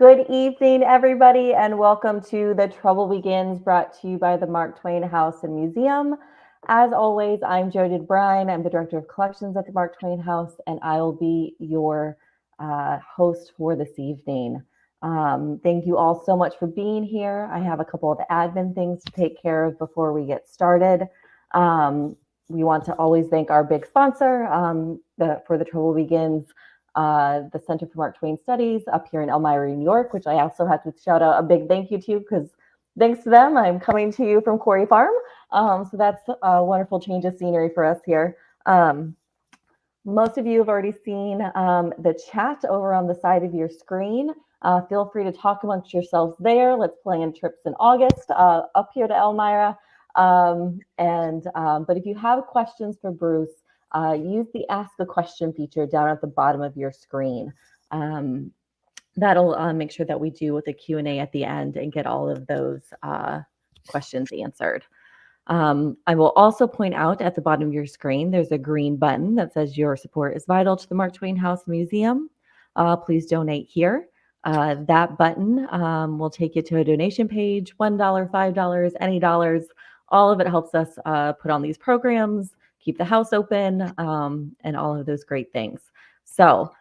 Good evening, everybody, and welcome to The Trouble Begins, brought to you by the Mark Twain House and Museum. As always, I'm Jody Bryan. I'm the Director of Collections at the Mark Twain House, and I will be your host for this evening. Thank you all so much for being here. I have a couple of admin things to take care of before we get started. We want to always thank our big sponsor for The Trouble Begins, the Center for Mark Twain Studies up here in Elmira, New York, which I also have to shout out a big thank you to, because thanks to them, I'm coming to you from Quarry Farm. So that's a wonderful change of scenery for us here. Most of you have already seen the chat over on the side of your screen. Feel free to talk amongst yourselves there. Let's plan trips in August up here to Elmira. But if you have questions for Bruce, use the Ask a Question feature down at the bottom of your screen. That'll make sure that we do with a Q&A at the end and get all of those questions answered. I will also point out at the bottom of your screen, there's a green button that says your support is vital to the Mark Twain House Museum. Please donate here. That button will take you to a donation page, $1, $5, any dollars. All of it helps us put on these programs, keep the house open, and all of those great things. So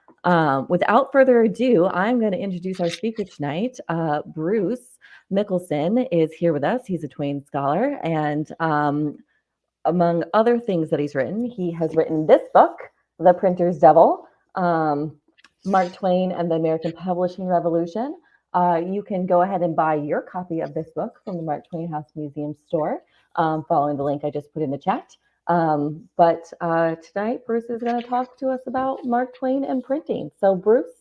without further ado, I'm going to introduce our speaker tonight. Bruce Michelson is here with us. He's a Twain scholar, and among other things that he's written, he has written this book, The Printer's Devil, Mark Twain and the American Publishing Revolution. You can go ahead and buy your copy of this book from the Mark Twain House Museum store, following the link I just put in the chat. But tonight, Bruce is going to talk to us about Mark Twain and printing. So Bruce,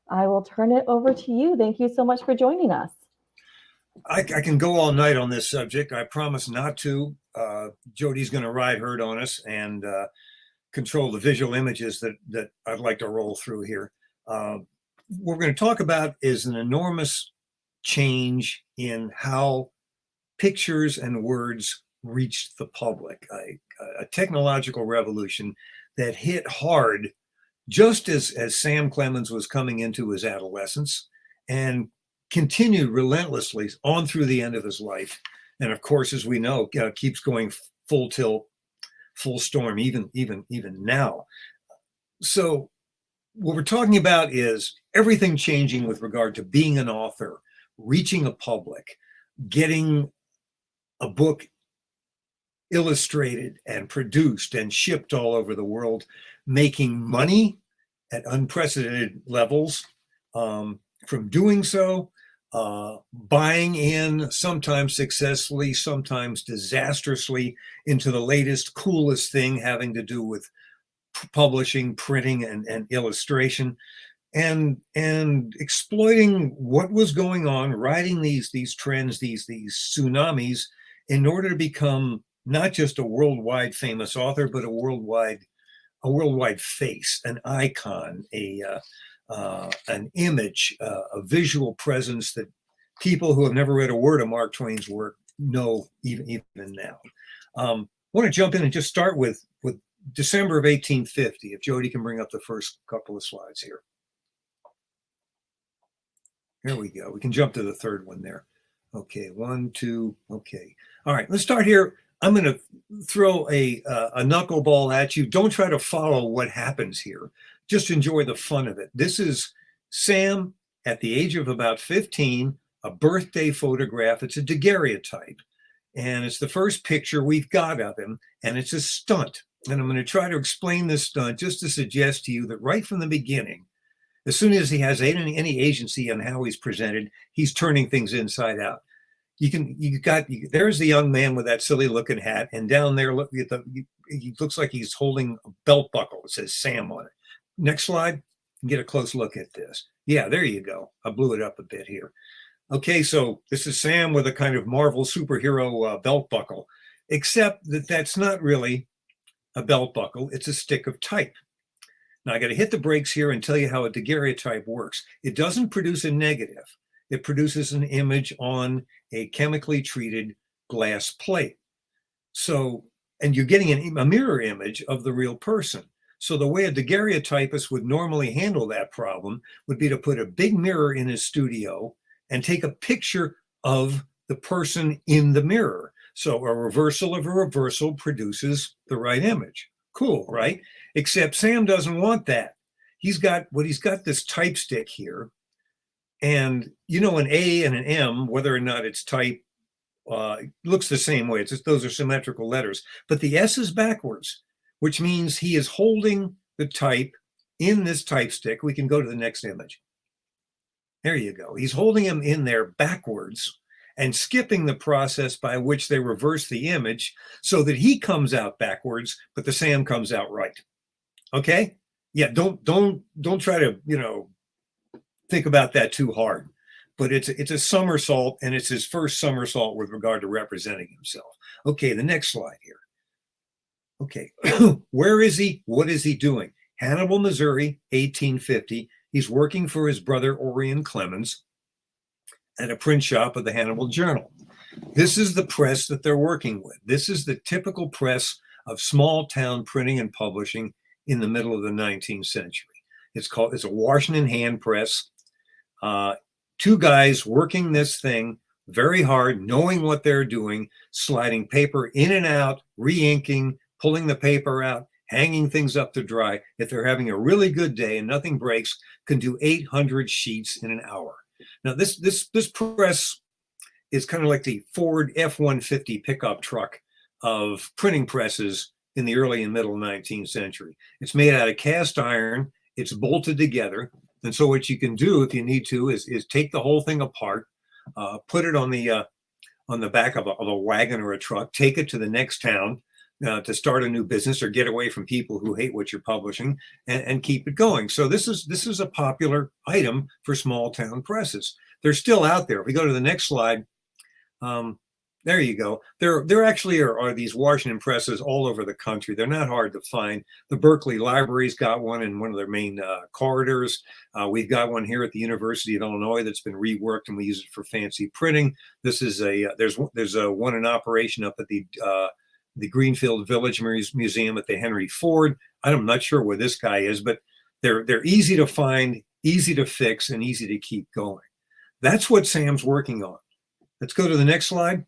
I will turn it over to you. Thank you so much for joining us. I can go all night on this subject. I promise not to. Jody's going to ride herd on us and control the visual images that I'd like to roll through here. What we're going to talk about is an enormous change in how pictures and words reached the public, a technological revolution that hit hard just as Sam Clemens was coming into his adolescence and continued relentlessly on through the end of his life. And of course, as we know, keeps going full tilt, full storm, even now. So what we're talking about is everything changing with regard to being an author, reaching a public, getting a book illustrated and produced and shipped all over the world, making money at unprecedented levels from doing so, buying in, sometimes successfully, sometimes disastrously, into the latest, coolest thing having to do with publishing, printing, and illustration, and exploiting what was going on, riding these trends, these tsunamis, in order to become not just a worldwide famous author, but a worldwide face, an icon, an image, a visual presence that people who have never read a word of Mark Twain's work know even now. I want to jump in and just start with December of 1850. If Jody can bring up the first couple of slides here. There we go. We can jump to the third one there. Okay, 1, 2, okay. All right, let's start here. I'm going to throw a knuckleball at you. Don't try to follow what happens here. Just enjoy the fun of it. This is Sam at the age of about 15, a birthday photograph. It's a daguerreotype, and it's the first picture we've got of him, and it's a stunt. And I'm going to try to explain this stunt just to suggest to you that right from the beginning, as soon as he has any agency on how he's presented, he's turning things inside out. There's the young man with that silly looking hat, and down there, look at he looks like he's holding a belt buckle. It says Sam on it. Next slide, get a close look at this. Yeah, there you go. I blew it up a bit here. Okay, so this is Sam with a kind of Marvel superhero belt buckle, except that that's not really a belt buckle. It's a stick of type. Now I got to hit the brakes here and tell you how a daguerreotype works. It doesn't produce a negative. It produces an image on a chemically treated glass plate. So, and you're getting a mirror image of the real person. So the way a daguerreotypist would normally handle that problem would be to put a big mirror in his studio and take a picture of the person in the mirror. So a reversal of a reversal produces the right image. Cool, right? Except Sam doesn't want that. He's got this type stick here. And you know, an A and an M, whether or not it's type, looks the same way. It's just, those are symmetrical letters. But the S is backwards, which means he is holding the type in this type stick. We can go to the next image. There you go. He's holding him in there backwards and skipping the process by which they reverse the image so that he comes out backwards, but the Sam comes out right. Okay? Yeah, don't try to, think about that too hard. But it's a somersault, and it's his first somersault with regard to representing himself. Okay, the next slide here. Okay, where is he? What is he doing? Hannibal, Missouri, 1850. He's working for his brother Orion Clemens at a print shop of the Hannibal Journal. This is the press that they're working with. This is the typical press of small town printing and publishing in the middle of the 19th century. It's a Washington hand press. Two guys working this thing very hard, knowing what they're doing, sliding paper in and out, re-inking, pulling the paper out, hanging things up to dry. If they're having a really good day and nothing breaks, can do 800 sheets in an hour. Now, this press is kind of like the Ford F-150 pickup truck of printing presses in the early and middle 19th century. It's made out of cast iron. It's bolted together. And so what you can do if you need to is take the whole thing apart, put it on the back of a wagon or a truck, take it to the next town to start a new business or get away from people who hate what you're publishing, and keep it going. So this is a popular item for small town presses. They're still out there. If we go to the next slide, there you go. There actually are these Washington presses all over the country. They're not hard to find. The Berkeley Library's got one in one of their main corridors. We've got one here at the University of Illinois that's been reworked, and we use it for fancy printing. This is there's a one in operation up at the Greenfield Village Museum at the Henry Ford. I'm not sure where this guy is, but they're easy to find, easy to fix, and easy to keep going. That's what Sam's working on. Let's go to the next slide.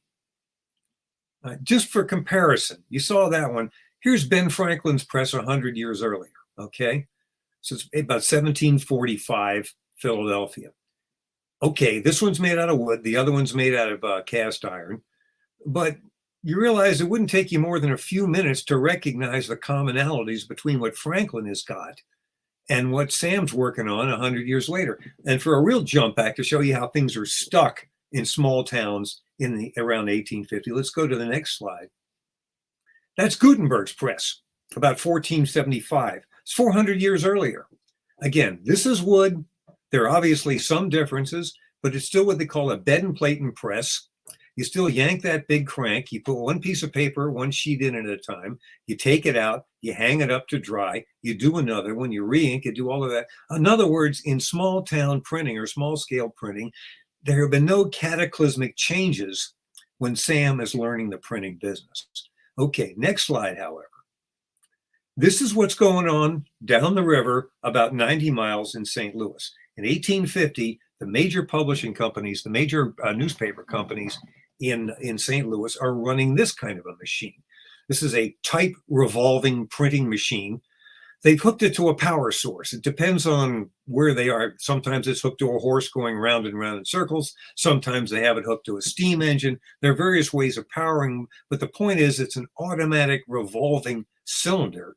Just for comparison, you saw that one. Here's Ben Franklin's press 100 years earlier, okay? So it's about 1745, Philadelphia. Okay, this one's made out of wood. The other one's made out of cast iron. But you realize it wouldn't take you more than a few minutes to recognize the commonalities between what Franklin has got and what Sam's working on 100 years later. And for a real jump back to show you how things are stuck in small towns around 1850. Let's go to the next slide. That's Gutenberg's press, about 1475. It's 400 years earlier. Again, this is wood. There are obviously some differences, but it's still what they call a bed and platen press. You still yank that big crank. You put one piece of paper, one sheet in at a time. You take it out. You hang it up to dry. You do another one. You re-ink. You do all of that. In other words, in small town printing or small scale printing, there have been no cataclysmic changes when Sam is learning the printing business. Okay, next slide, however. This is what's going on down the river about 90 miles in St. Louis. In 1850, the major publishing companies, the major newspaper companies in St. Louis are running this kind of a machine. This is a type revolving printing machine. They've hooked it to a power source. It depends on where they are. Sometimes it's hooked to a horse going round and round in circles. Sometimes they have it hooked to a steam engine. There are various ways of powering, but the point is it's an automatic revolving cylinder.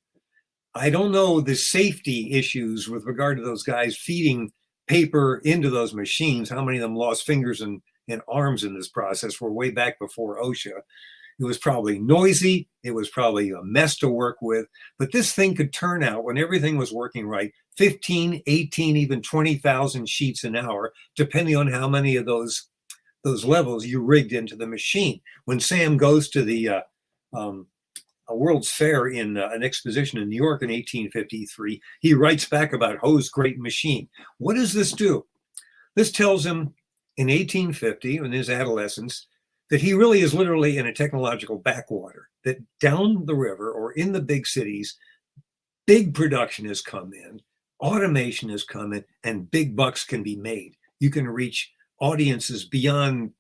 I don't know the safety issues with regard to those guys feeding paper into those machines. How many of them lost fingers and arms in this process? We're way back before OSHA. It was probably noisy. It was probably a mess to work with. But this thing could turn out, when everything was working right, 15, 18, even 20,000 sheets an hour, depending on how many of those levels you rigged into the machine. When Sam goes to the World's Fair in an exposition in New York in 1853, he writes back about Ho's great machine. What does this do? This tells him in 1850, in his adolescence, that he really is literally in a technological backwater, that down the river or in the big cities, big production has come in, automation has come in, and big bucks can be made. You can reach audiences beyond,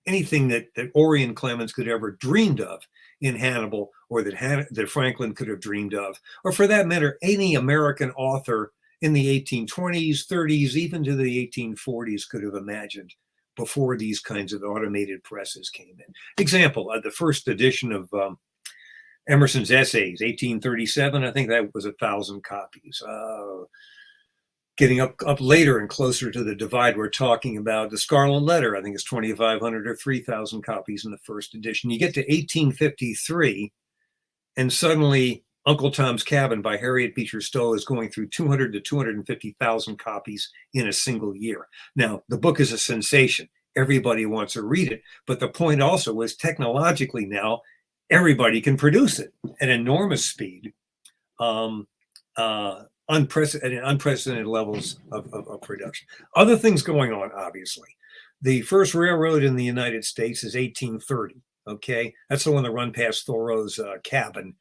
anything that Orion Clemens could ever dreamed of in Hannibal, or that Franklin could have dreamed of, or for that matter, any American author in the 1820s, 30s, even to the 1840s could have imagined before these kinds of automated presses came in. Example, the first edition of Emerson's Essays, 1837, I think that was 1,000 copies. Getting up later and closer to the divide we're talking about, the Scarlet Letter, I think it's 2,500 or 3,000 copies in the first edition. You get to 1853, and suddenly Uncle Tom's Cabin by Harriet Beecher Stowe is going through 200 to 250,000 copies in a single year. Now, the book is a sensation. Everybody wants to read it. But the point also is technologically now, everybody can produce it at enormous speed. Unprecedented levels of production. Other things going on, obviously. The first railroad in the United States is 1830. Okay, that's the one that run past Thoreau's cabin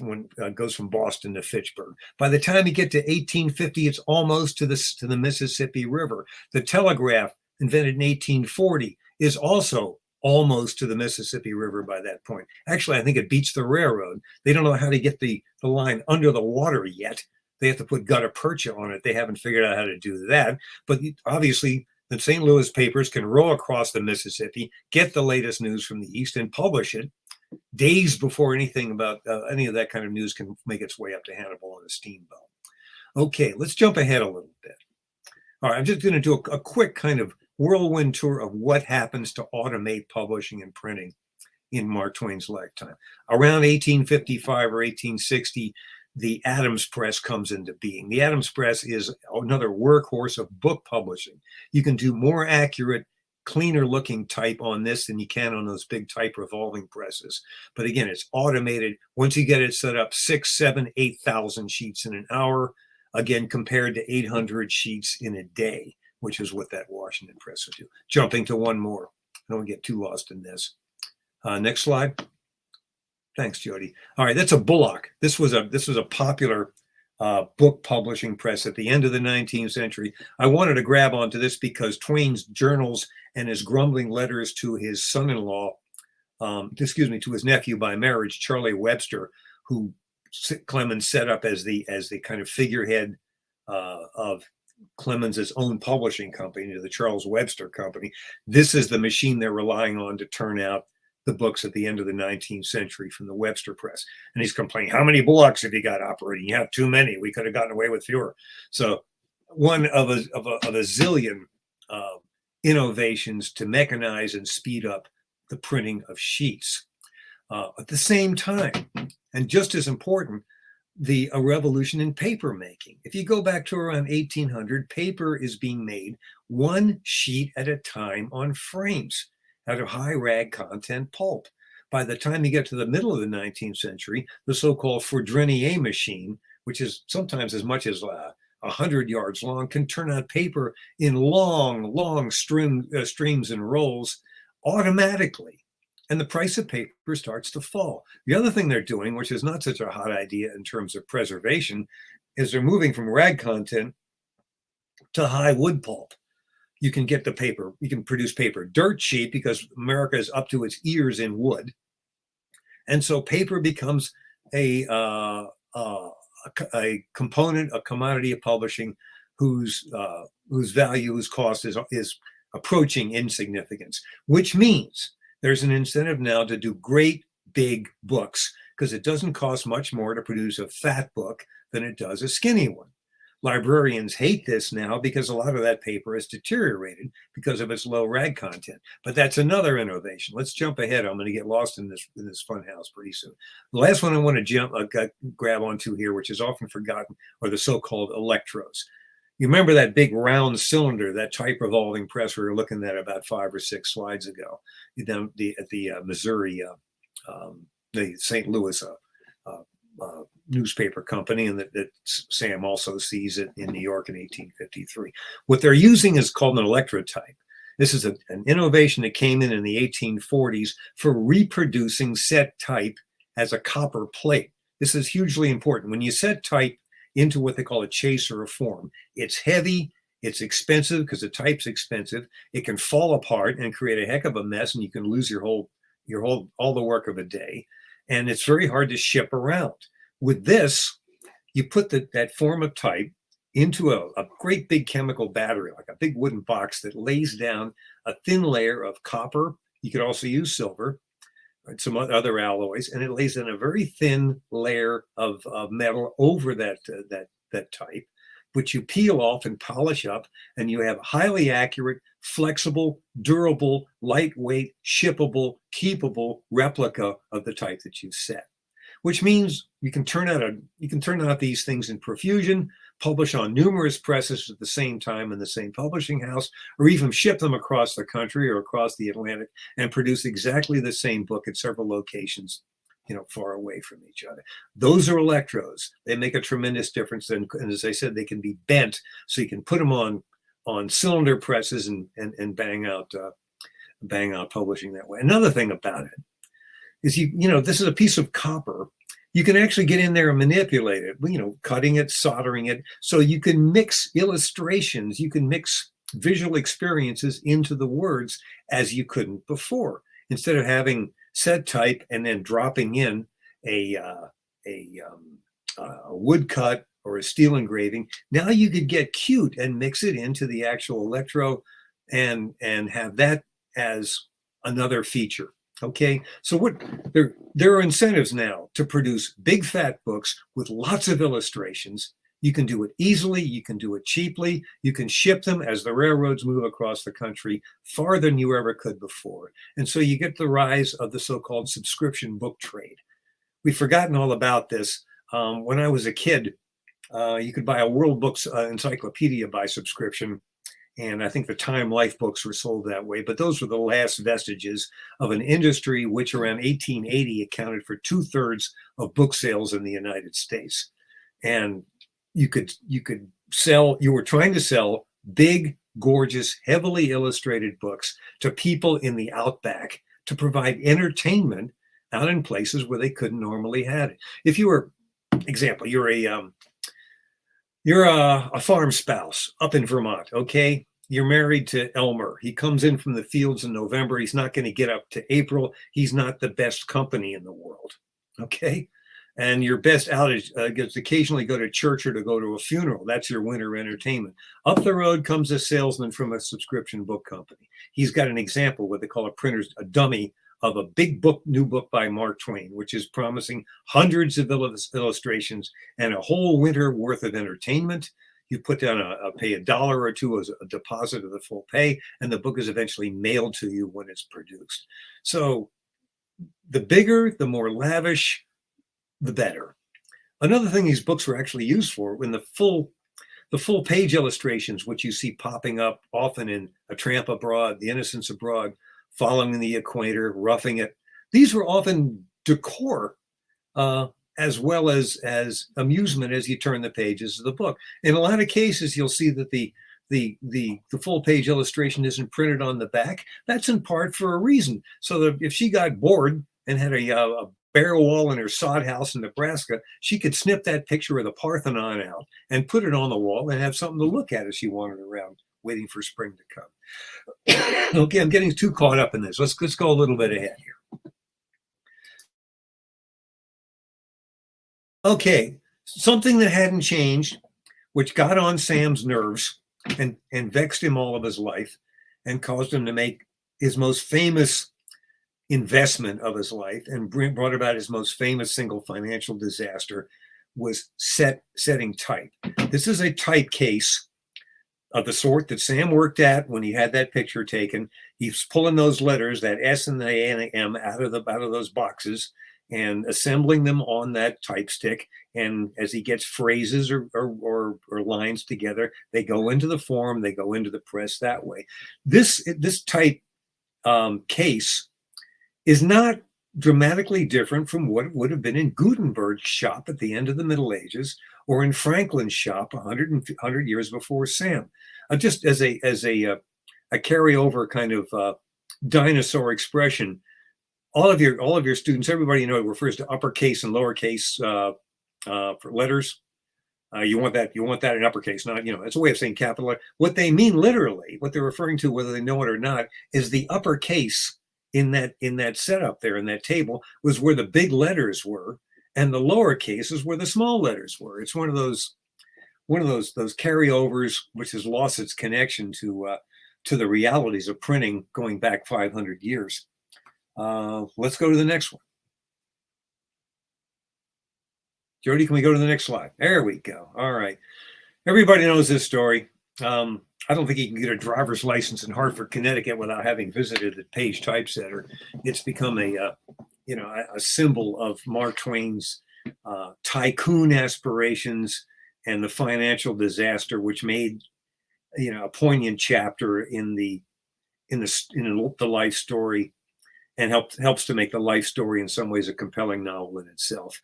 when it goes from Boston to Fitchburg. By the time you get to 1850, it's almost to the Mississippi River. The telegraph, invented in 1840, is also almost to the Mississippi River by that point. Actually, I think it beats the railroad. They don't know how to get the line under the water yet. They have to put gutta percha on it. They haven't figured out how to do that. But obviously, the St. Louis papers can row across the Mississippi, get the latest news from the East, and publish it days before anything about any of that kind of news can make its way up to Hannibal on a steamboat. Okay, let's jump ahead a little bit. All right, I'm just going to do a quick kind of whirlwind tour of what happens to automate publishing and printing in Mark Twain's lifetime. Around 1855 or 1860, the Adams Press comes into being. The Adams Press is another workhorse of book publishing. You can do more accurate, cleaner looking type on this than you can on those big type revolving presses. But again, it's automated. Once you get it set up, 6, 7, 8,000 sheets in an hour, again, compared to 800 sheets in a day, which is what that Washington press would do. Jumping to one more. I don't get too lost in this. Next slide. Thanks, Jody. All right, that's a Bullock. This was a popular book publishing press at the end of the 19th century. I wanted to grab onto this because Twain's journals and his grumbling letters to his son-in-law, to his nephew by marriage, Charlie Webster, who Clemens set up as the kind of figurehead of Clemens's own publishing company, the Charles Webster Company. This is the machine they're relying on to turn out the books at the end of the 19th century from the Webster Press. And he's complaining, how many Bullocks have you got operating? You have too many. We could have gotten away with fewer. So one of a zillion innovations to mechanize and speed up the printing of sheets. At the same time, and just as important, a revolution in paper making. If you go back to around 1800, paper is being made one sheet at a time on frames out of high rag content pulp. By the time you get to the middle of the 19th century, the so-called Fourdrinier machine, which is sometimes as much as 100 yards long, can turn out paper in long streams and rolls automatically. And the price of paper starts to fall. The other thing they're doing, which is not such a hot idea in terms of preservation, is they're moving from rag content to high wood pulp. You can get the paper, you can produce paper dirt cheap because America is up to its ears in wood. And so paper becomes a component, a commodity of publishing whose value, whose cost is approaching insignificance, which means there's an incentive now to do great big books because it doesn't cost much more to produce a fat book than it does a skinny one. Librarians hate this now because a lot of that paper has deteriorated because of its low rag content. But that's another innovation. Let's jump ahead. I'm going to get lost in this fun house pretty soon. The last one I want to grab onto here, which is often forgotten, are the so-called electrodes. You remember that big round cylinder, that type revolving press we were looking at about 5 or 6 slides ago at the Missouri, the St. Louis newspaper company, and that Sam also sees it in New York in 1853. What they're using is called an electrotype. This is an innovation that came in the 1840s for reproducing set type as a copper plate. this is hugely important. When you set type into what they call a chase or a form, it's heavy, it's expensive because the type's expensive. It can fall apart and create a heck of a mess, and you can lose all the work of a day. And it's very hard to ship around. With this, you put that form of type into a great big chemical battery, like a big wooden box that lays down a thin layer of copper. You could also use silver and some other alloys, and it lays down a very thin layer of metal over that type, which you peel off and polish up, and you have highly accurate, flexible, durable, lightweight, shippable, keepable replica of the type that you've set. Which means you can turn out these things in profusion, publish on numerous presses at the same time in the same publishing house, or even ship them across the country or across the Atlantic and produce exactly the same book at several locations, far away from each other. Those are electrodes. They make a tremendous difference. And as I said, they can be bent, so you can put them on cylinder presses and bang out publishing that way. Another thing about it is this is a piece of copper. You can actually get in there and manipulate it, cutting it, soldering it. So you can mix illustrations, you can mix visual experiences into the words as you couldn't before. Instead of having set type and then dropping in a woodcut or a steel engraving, now you could get cute and mix it into the actual electro and have that as another feature. Okay, so there are incentives now to produce big fat books with lots of illustrations. You can do it easily, you can do it cheaply, you can ship them as the railroads move across the country farther than you ever could before. And so you get the rise of the so-called subscription book trade. We've forgotten all about this. When I was a kid, you could buy a World Books encyclopedia by subscription. And I think the Time Life books were sold that way. But those were the last vestiges of an industry which around 1880 accounted for 2/3 of book sales in the United States. And you were trying to sell big, gorgeous, heavily illustrated books to people in the outback to provide entertainment out in places where they couldn't normally have it. If you were, example, you're a farm spouse up in Vermont, okay? You're married to Elmer. He comes in from the fields in November. He's not going to get up to April. He's not the best company in the world, okay? And your best outage gets occasionally go to church or to go to a funeral. That's your winter entertainment. Up the road comes a salesman from a subscription book company. He's got an example, what they call a dummy of a big book, new book by Mark Twain, which is promising hundreds of illustrations and a whole winter worth of entertainment. You put down pay $1 or $2 as a deposit of the full pay, and the book is eventually mailed to you when it's produced. So the bigger, the more lavish, the better. Another thing these books were actually used for, when the full page illustrations, which you see popping up often in A Tramp Abroad, The Innocents Abroad, Following the Equator, Roughing It. These were often decor as well as amusement as you turn the pages of the book. In a lot of cases, you'll see that the full page illustration isn't printed on the back. That's in part for a reason. So that if she got bored and had a bare wall in her sod house in Nebraska, she could snip that picture of the Parthenon out and put it on the wall and have something to look at as she wandered around, waiting for spring to come. Okay, I'm getting too caught up in this. Let's go a little bit ahead here. Okay, something that hadn't changed, which got on Sam's nerves and vexed him all of his life and caused him to make his most famous investment of his life and brought about his most famous single financial disaster, was setting type. This is a type case of the sort that Sam worked at when he had that picture taken. He's pulling those letters, that S and the A and the M, out of those boxes and assembling them on that type stick. And as he gets phrases or lines together, they go into the form, they go into the press that way. This type case is not dramatically different from what would have been in Gutenberg's shop at the end of the Middle Ages, or in Franklin's shop 100 years before Sam. Just as a carryover kind of dinosaur expression, all of your students, everybody refers to uppercase and lowercase for letters. You want that in uppercase, not, it's a way of saying capital letter. What they mean literally, what they're referring to, whether they know it or not, is the uppercase in that setup there, in that table, was where the big letters were, and the lowercase is where the small letters were. It's one of those carryovers which has lost its connection to the realities of printing going back 500 years. Let's go to the next one. Jody, can we go to the next slide? There we go. All right. Everybody knows this story. I don't think you can get a driver's license in Hartford, Connecticut without having visited the Page Typesetter. It's become a symbol of Mark Twain's tycoon aspirations and the financial disaster, which made, a poignant chapter in the life story, and helps to make the life story in some ways a compelling novel in itself.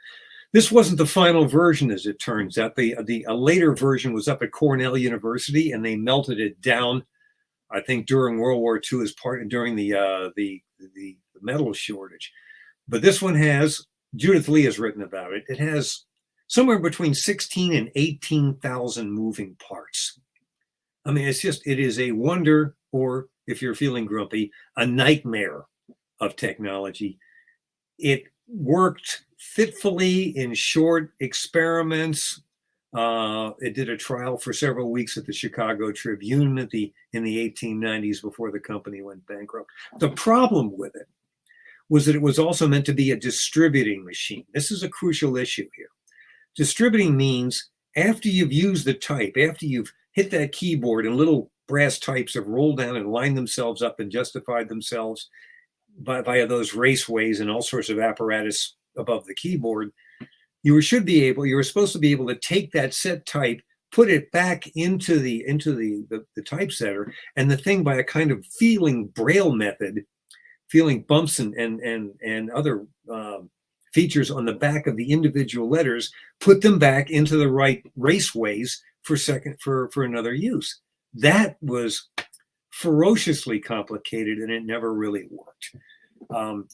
This wasn't the final version, as it turns out. A later version was up at Cornell University, and they melted it down, I think, during World War II during the metal shortage. But this one has, Judith Lee has written about it. It has somewhere between 16 and 18,000 moving parts. I mean, it is a wonder, or if you're feeling grumpy, a nightmare of technology. It worked fitfully in short experiments. It did a trial for several weeks at the Chicago Tribune in the 1890s before the company went bankrupt. The problem with it was that it was also meant to be a distributing machine. This is a crucial issue here. Distributing means after you've used the type, after you've hit that keyboard and little brass types have rolled down and lined themselves up and justified themselves via those raceways and all sorts of apparatus above the keyboard, you were supposed to be able to take that set type, put it back into the typesetter, and the thing, by a kind of feeling braille method, feeling bumps and other features on the back of the individual letters, put them back into the right raceways for another use. That was ferociously complicated, and it never really worked.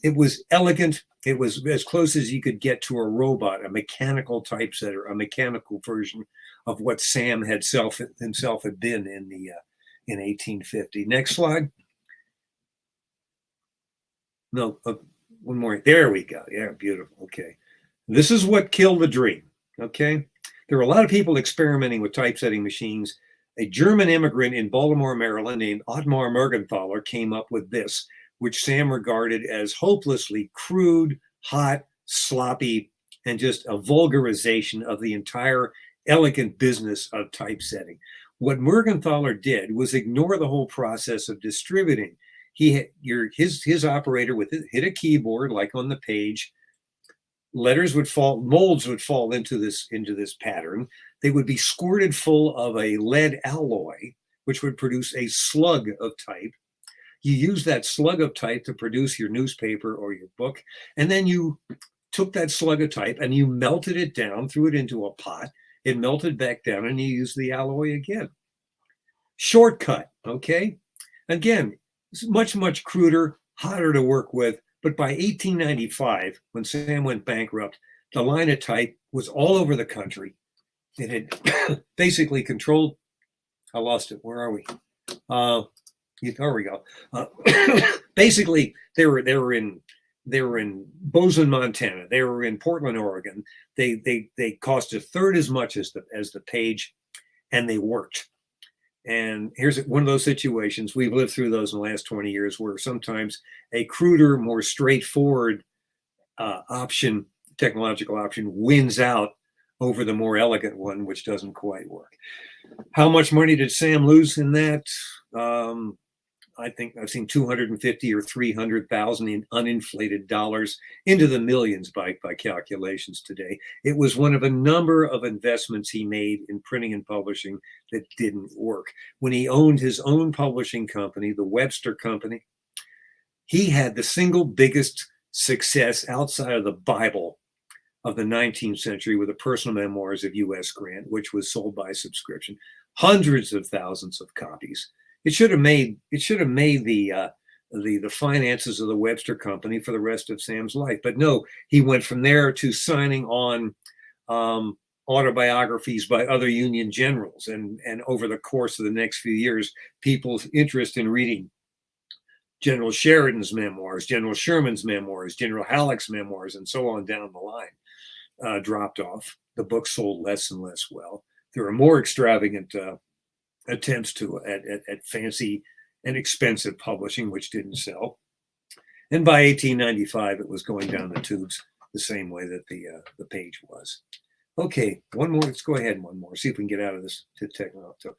It was elegant. It was as close as you could get to a robot, a mechanical typesetter, a mechanical version of what Sam himself had been in 1850. Next slide. No, one more. There we go. Yeah, beautiful. Okay. This is what killed the dream. Okay. There were a lot of people experimenting with typesetting machines. A German immigrant in Baltimore, Maryland, named Ottmar Mergenthaler came up with this, which Sam regarded as hopelessly crude, hot, sloppy, and just a vulgarization of the entire elegant business of typesetting. What Mergenthaler did was ignore the whole process of distributing. His operator would hit a keyboard like on the page. Letters would fall, molds would fall into this pattern. They would be squirted full of a lead alloy, which would produce a slug of type. You use that slug of type to produce your newspaper or your book, and then you took that slug of type and you melted it down, threw it into a pot. It melted back down, and you used the alloy again. Shortcut, okay? Again, it's much, much cruder, hotter to work with. But by 1895, when Sam went bankrupt, the line of type was all over the country. It had basically controlled. I lost it. Where are we? There we go. Basically, they were in Bozeman, Montana. They were in Portland, Oregon. They cost a third as much as the Page, and they worked. And here's one of those situations. We've lived through those in the last 20 years, where sometimes a cruder, more straightforward technological option wins out over the more elegant one, which doesn't quite work. How much money did Sam lose in that? I think I've seen 250 or 300,000 in uninflated dollars, into the millions by calculations today. It was one of a number of investments he made in printing and publishing that didn't work. When he owned his own publishing company, the Webster Company, he had the single biggest success outside of the Bible of the 19th century with the personal memoirs of U.S. Grant, which was sold by subscription, hundreds of thousands of copies. It should have made the the finances of the Webster Company for the rest of Sam's life. But no, he went from there to signing on autobiographies by other Union generals. And over the course of the next few years, people's interest in reading General Sheridan's memoirs, General Sherman's memoirs, General Halleck's memoirs, and so on down the line dropped off. The book sold less and less well. There were more extravagant attempts at fancy and expensive publishing, which didn't sell. And by 1895, it was going down the tubes the same way that the page was. Okay, one more. Let's go ahead, one more. See if we can get out of this technology.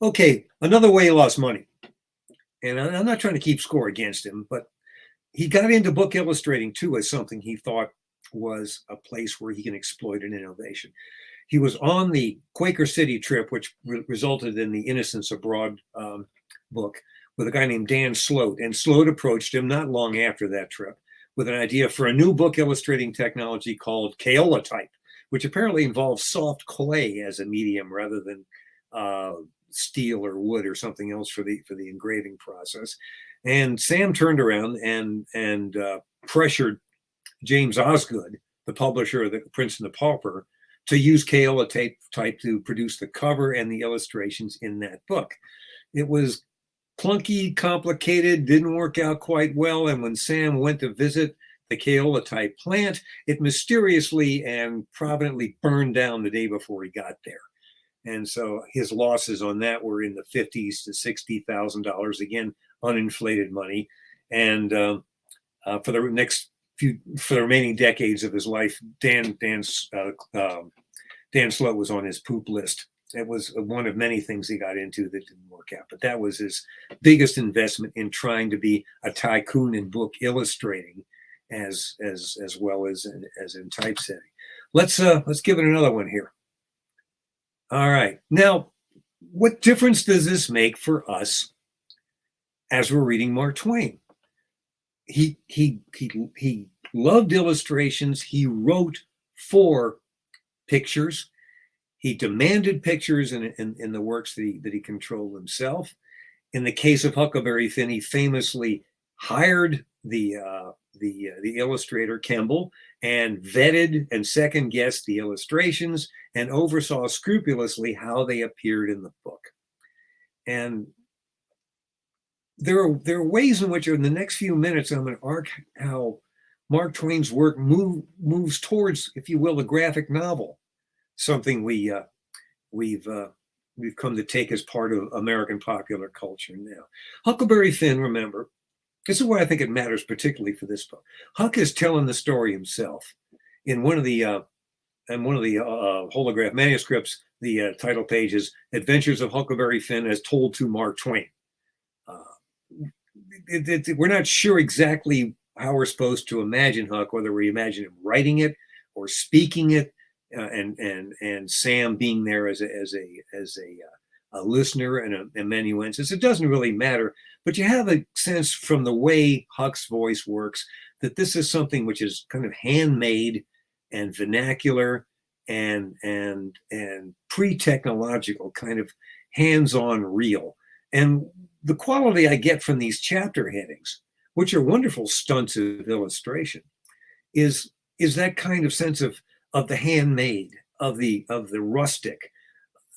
Okay, another way he lost money. And I'm not trying to keep score against him, but he got into book illustrating too as something he thought was a place where he can exploit an innovation. He was on the Quaker City trip, which resulted in the Innocents Abroad book, with a guy named Dan Sloat. And Sloat approached him not long after that trip with an idea for a new book illustrating technology called Kaolatype, which apparently involves soft clay as a medium rather than steel or wood or something else for the engraving process. And Sam turned around and pressured James Osgood, the publisher of The Prince and the Pauper, to use Kaolatype to produce the cover and the illustrations in that book. It was clunky, complicated, didn't work out quite well. And when Sam went to visit the Kaolatype plant, it mysteriously and providently burned down the day before he got there. And so his losses on that were in the $50,000 to $60,000, again, uninflated money. And for the remaining decades of his life, Dan Sloat was on his poop list. It was one of many things he got into that didn't work out, but that was his biggest investment in trying to be a tycoon in book illustrating, as well as in typesetting. Let's give it another one here. All right, now, what difference does this make for us as we're reading Mark Twain? He loved illustrations. He wrote for pictures. He demanded pictures in the works that he controlled himself. In the case of Huckleberry Finn, he famously hired the illustrator Kemble and vetted and second-guessed the illustrations and oversaw scrupulously how they appeared in the book. And there are ways in which, in the next few minutes, I'm going to arc how Mark Twain's work moves towards, if you will, the graphic novel, something we've come to take as part of American popular culture now. Huckleberry Finn, remember, this is why I think it matters particularly for this book. Huck is telling the story himself. In one of the holograph manuscripts, the title page is "Adventures of Huckleberry Finn as told to Mark Twain." We're not sure exactly how we're supposed to imagine Huck, whether we imagine him writing it or speaking it, and Sam being there as a listener and a amanuensis. It doesn't really matter, but you have a sense from the way Huck's voice works that this is something which is kind of handmade and vernacular and pre-technological, kind of hands-on real. And the quality I get from these chapter headings, which are wonderful stunts of illustration, is that kind of sense of the handmade, of the rustic,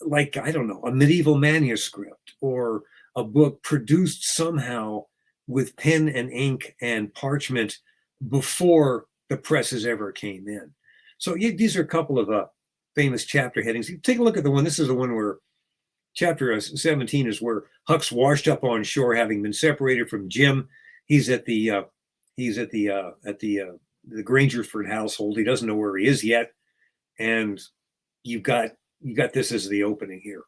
like, I don't know, a medieval manuscript or a book produced somehow with pen and ink and parchment before the presses ever came in. So these are a couple of famous chapter headings. You take a look at the one. This is the one where chapter 17 is where Huck's washed up on shore, having been separated from Jim. He's at the Grangerford household. He doesn't know where he is yet, and you got this as the opening here.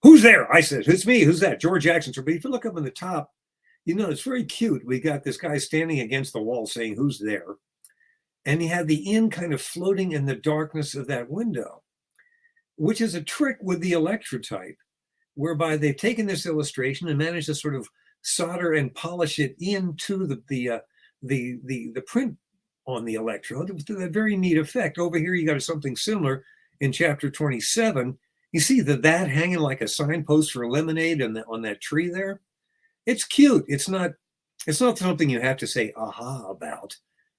Who's there? I said, it's me. Who's that? George Jackson. But if you look up on the top, you know, it's very cute. We got this guy standing against the wall saying, "Who's there?" And he had the inn kind of floating in the darkness of that window, which is a trick with the Electrotype, whereby they've taken this illustration and managed to sort of solder and polish it into the print on the electrode with a very neat effect. Over here, you got something similar in chapter 27. You see that hanging like a signpost for lemonade on that tree there? It's cute. It's not something you have to say aha about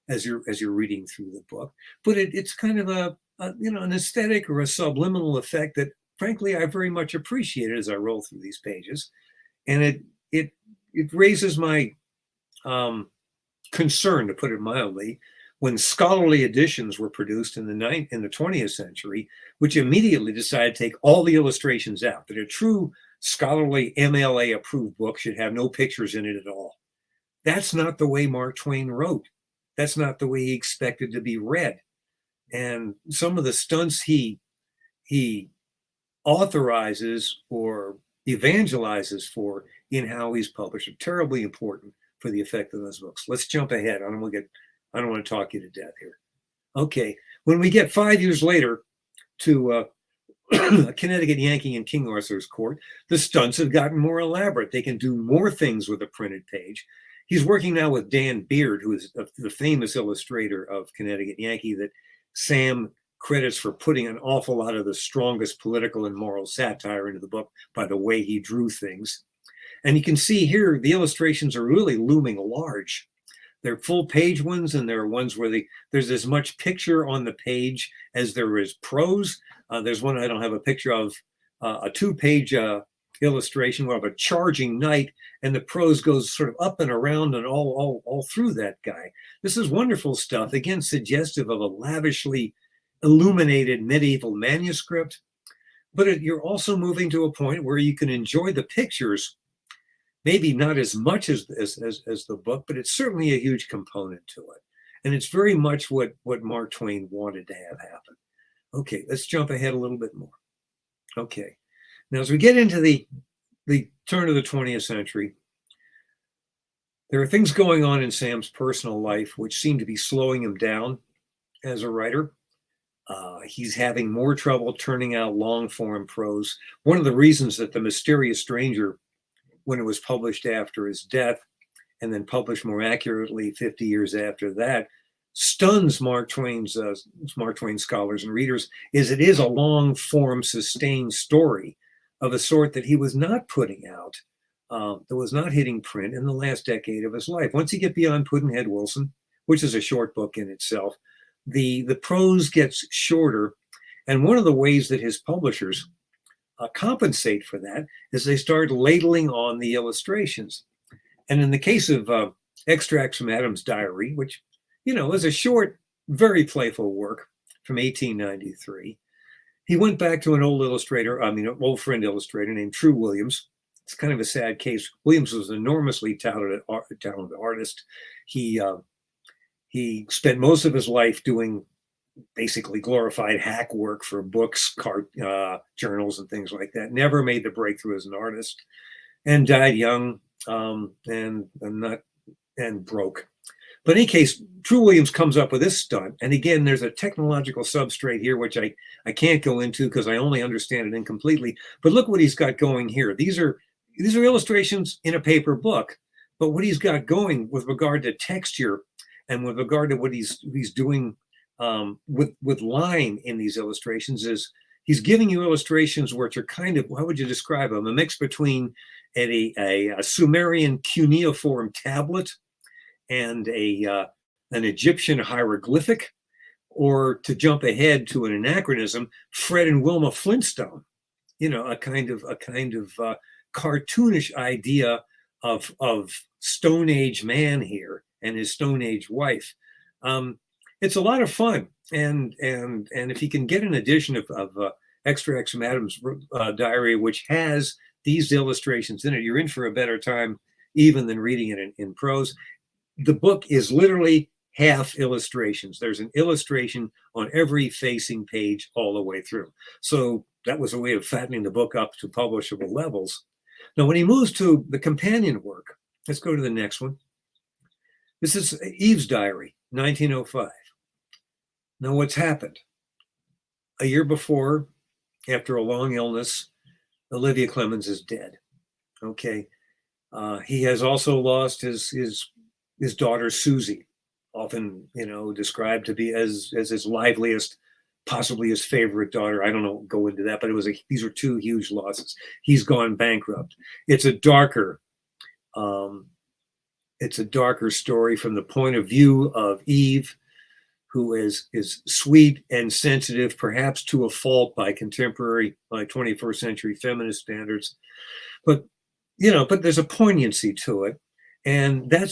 as you're reading through the book, but it's kind of an aesthetic or a subliminal effect that frankly I very much appreciated as I roll through these pages. And it raises my concern, to put it mildly, when scholarly editions were produced in the 20th century, which immediately decided to take all the illustrations out, that a true scholarly MLA approved book should have no pictures in it at all. That's not the way Mark Twain wrote. That's not the way he expected to be read. And some of the stunts he authorizes or evangelizes for in how he's published are terribly important for the effect of those books. Let's jump ahead. I don't want to talk you to death here. Okay, when we get 5 years later to Connecticut Yankee and King Arthur's court, the stunts have gotten more elaborate. They can do more things with a printed page. He's working now with Dan Beard, who is the famous illustrator of Connecticut Yankee that Sam credits for putting an awful lot of the strongest political and moral satire into the book by the way he drew things. And you can see here the illustrations are really looming large. They're full page ones, and there are ones where there's as much picture on the page as there is prose. There's one I don't have a picture of, a 2-page illustration of a charging knight, and the prose goes sort of up and around and all through that guy. This is wonderful stuff, again, suggestive of a lavishly illuminated medieval manuscript. But you're also moving to a point where you can enjoy the pictures, maybe not as much as the book, but it's certainly a huge component to it. And it's very much what Mark Twain wanted to have happen. Okay, let's jump ahead a little bit more. Okay, now as we get into the turn of the 20th century, there are things going on in Sam's personal life which seem to be slowing him down as a writer. He's having more trouble turning out long-form prose. One of the reasons that The Mysterious Stranger, when it was published after his death and then published more accurately 50 years after that, stuns Mark Twain scholars and readers, is it is a long-form sustained story of a sort that he was not putting out, that was not hitting print in the last decade of his life. Once you get beyond Pudd'nhead Wilson, which is a short book in itself, the prose gets shorter. And one of the ways that his publishers compensate for that is they start ladling on the illustrations. And in the case of Extracts from Adam's Diary, which, is a short, very playful work from 1893, he went back to an an old friend illustrator named True Williams. It's kind of a sad case. Williams was an enormously talented artist. He spent most of his life doing basically glorified hack work for books, journals, and things like that. Never made the breakthrough as an artist, and died young and broke. But in any case, True Williams comes up with this stunt. And again, there's a technological substrate here, which I can't go into because I only understand it incompletely. But look what he's got going here. These are illustrations in a paper book. But what he's got going with regard to texture and with regard to what he's doing with line in these illustrations is he's giving you illustrations which are kind of, how would you describe them? A mix between a Sumerian cuneiform tablet and an Egyptian hieroglyphic, or to jump ahead to an anachronism, Fred and Wilma Flintstone. A kind of cartoonish idea of Stone Age man here and his Stone Age wife. It's a lot of fun, and if you can get an edition of Extracts from Adam's Diary, which has these illustrations in it, you're in for a better time even than reading it in prose. The book is literally half illustrations. There's an illustration on every facing page all the way through. So that was a way of fattening the book up to publishable levels. Now, when he moves to the companion work, let's go to the next one. This is Eve's Diary, 1905. Now, what's happened? A year before, after a long illness, Olivia Clemens is dead. Okay. He has also lost his daughter, Susie, often, described to be as his liveliest possibly his favorite daughter. I don't know, go into that, but these were two huge losses. He's gone bankrupt. It's a darker story from the point of view of Eve, who is sweet and sensitive, perhaps to a fault by 21st century feminist standards. But there's a poignancy to it. And that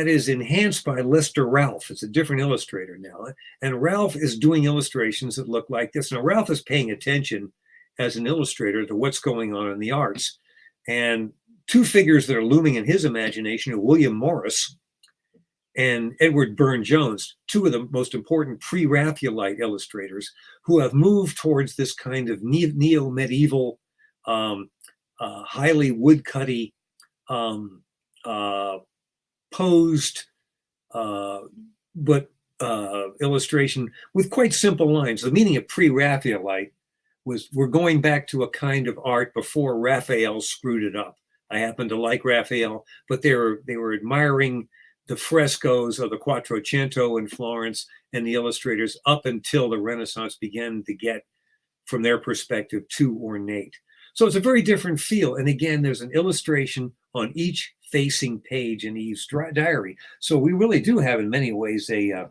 is enhanced by Lester Ralph. It's a different illustrator now. And Ralph is doing illustrations that look like this. Now, Ralph is paying attention as an illustrator to what's going on in the arts. And two figures that are looming in his imagination are William Morris and Edward Burne-Jones, two of the most important pre-Raphaelite illustrators who have moved towards this kind of neo-medieval, highly woodcutty, posed, but illustration with quite simple lines. The meaning of pre-Raphaelite was we're going back to a kind of art before Raphael screwed it up. I happen to like Raphael, but they were admiring the frescoes of the Quattrocento in Florence and the illustrators up until the Renaissance began to get, from their perspective, too ornate. So it's a very different feel. And again, there's an illustration on each facing page in Eve's diary. So we really do have, in many ways, a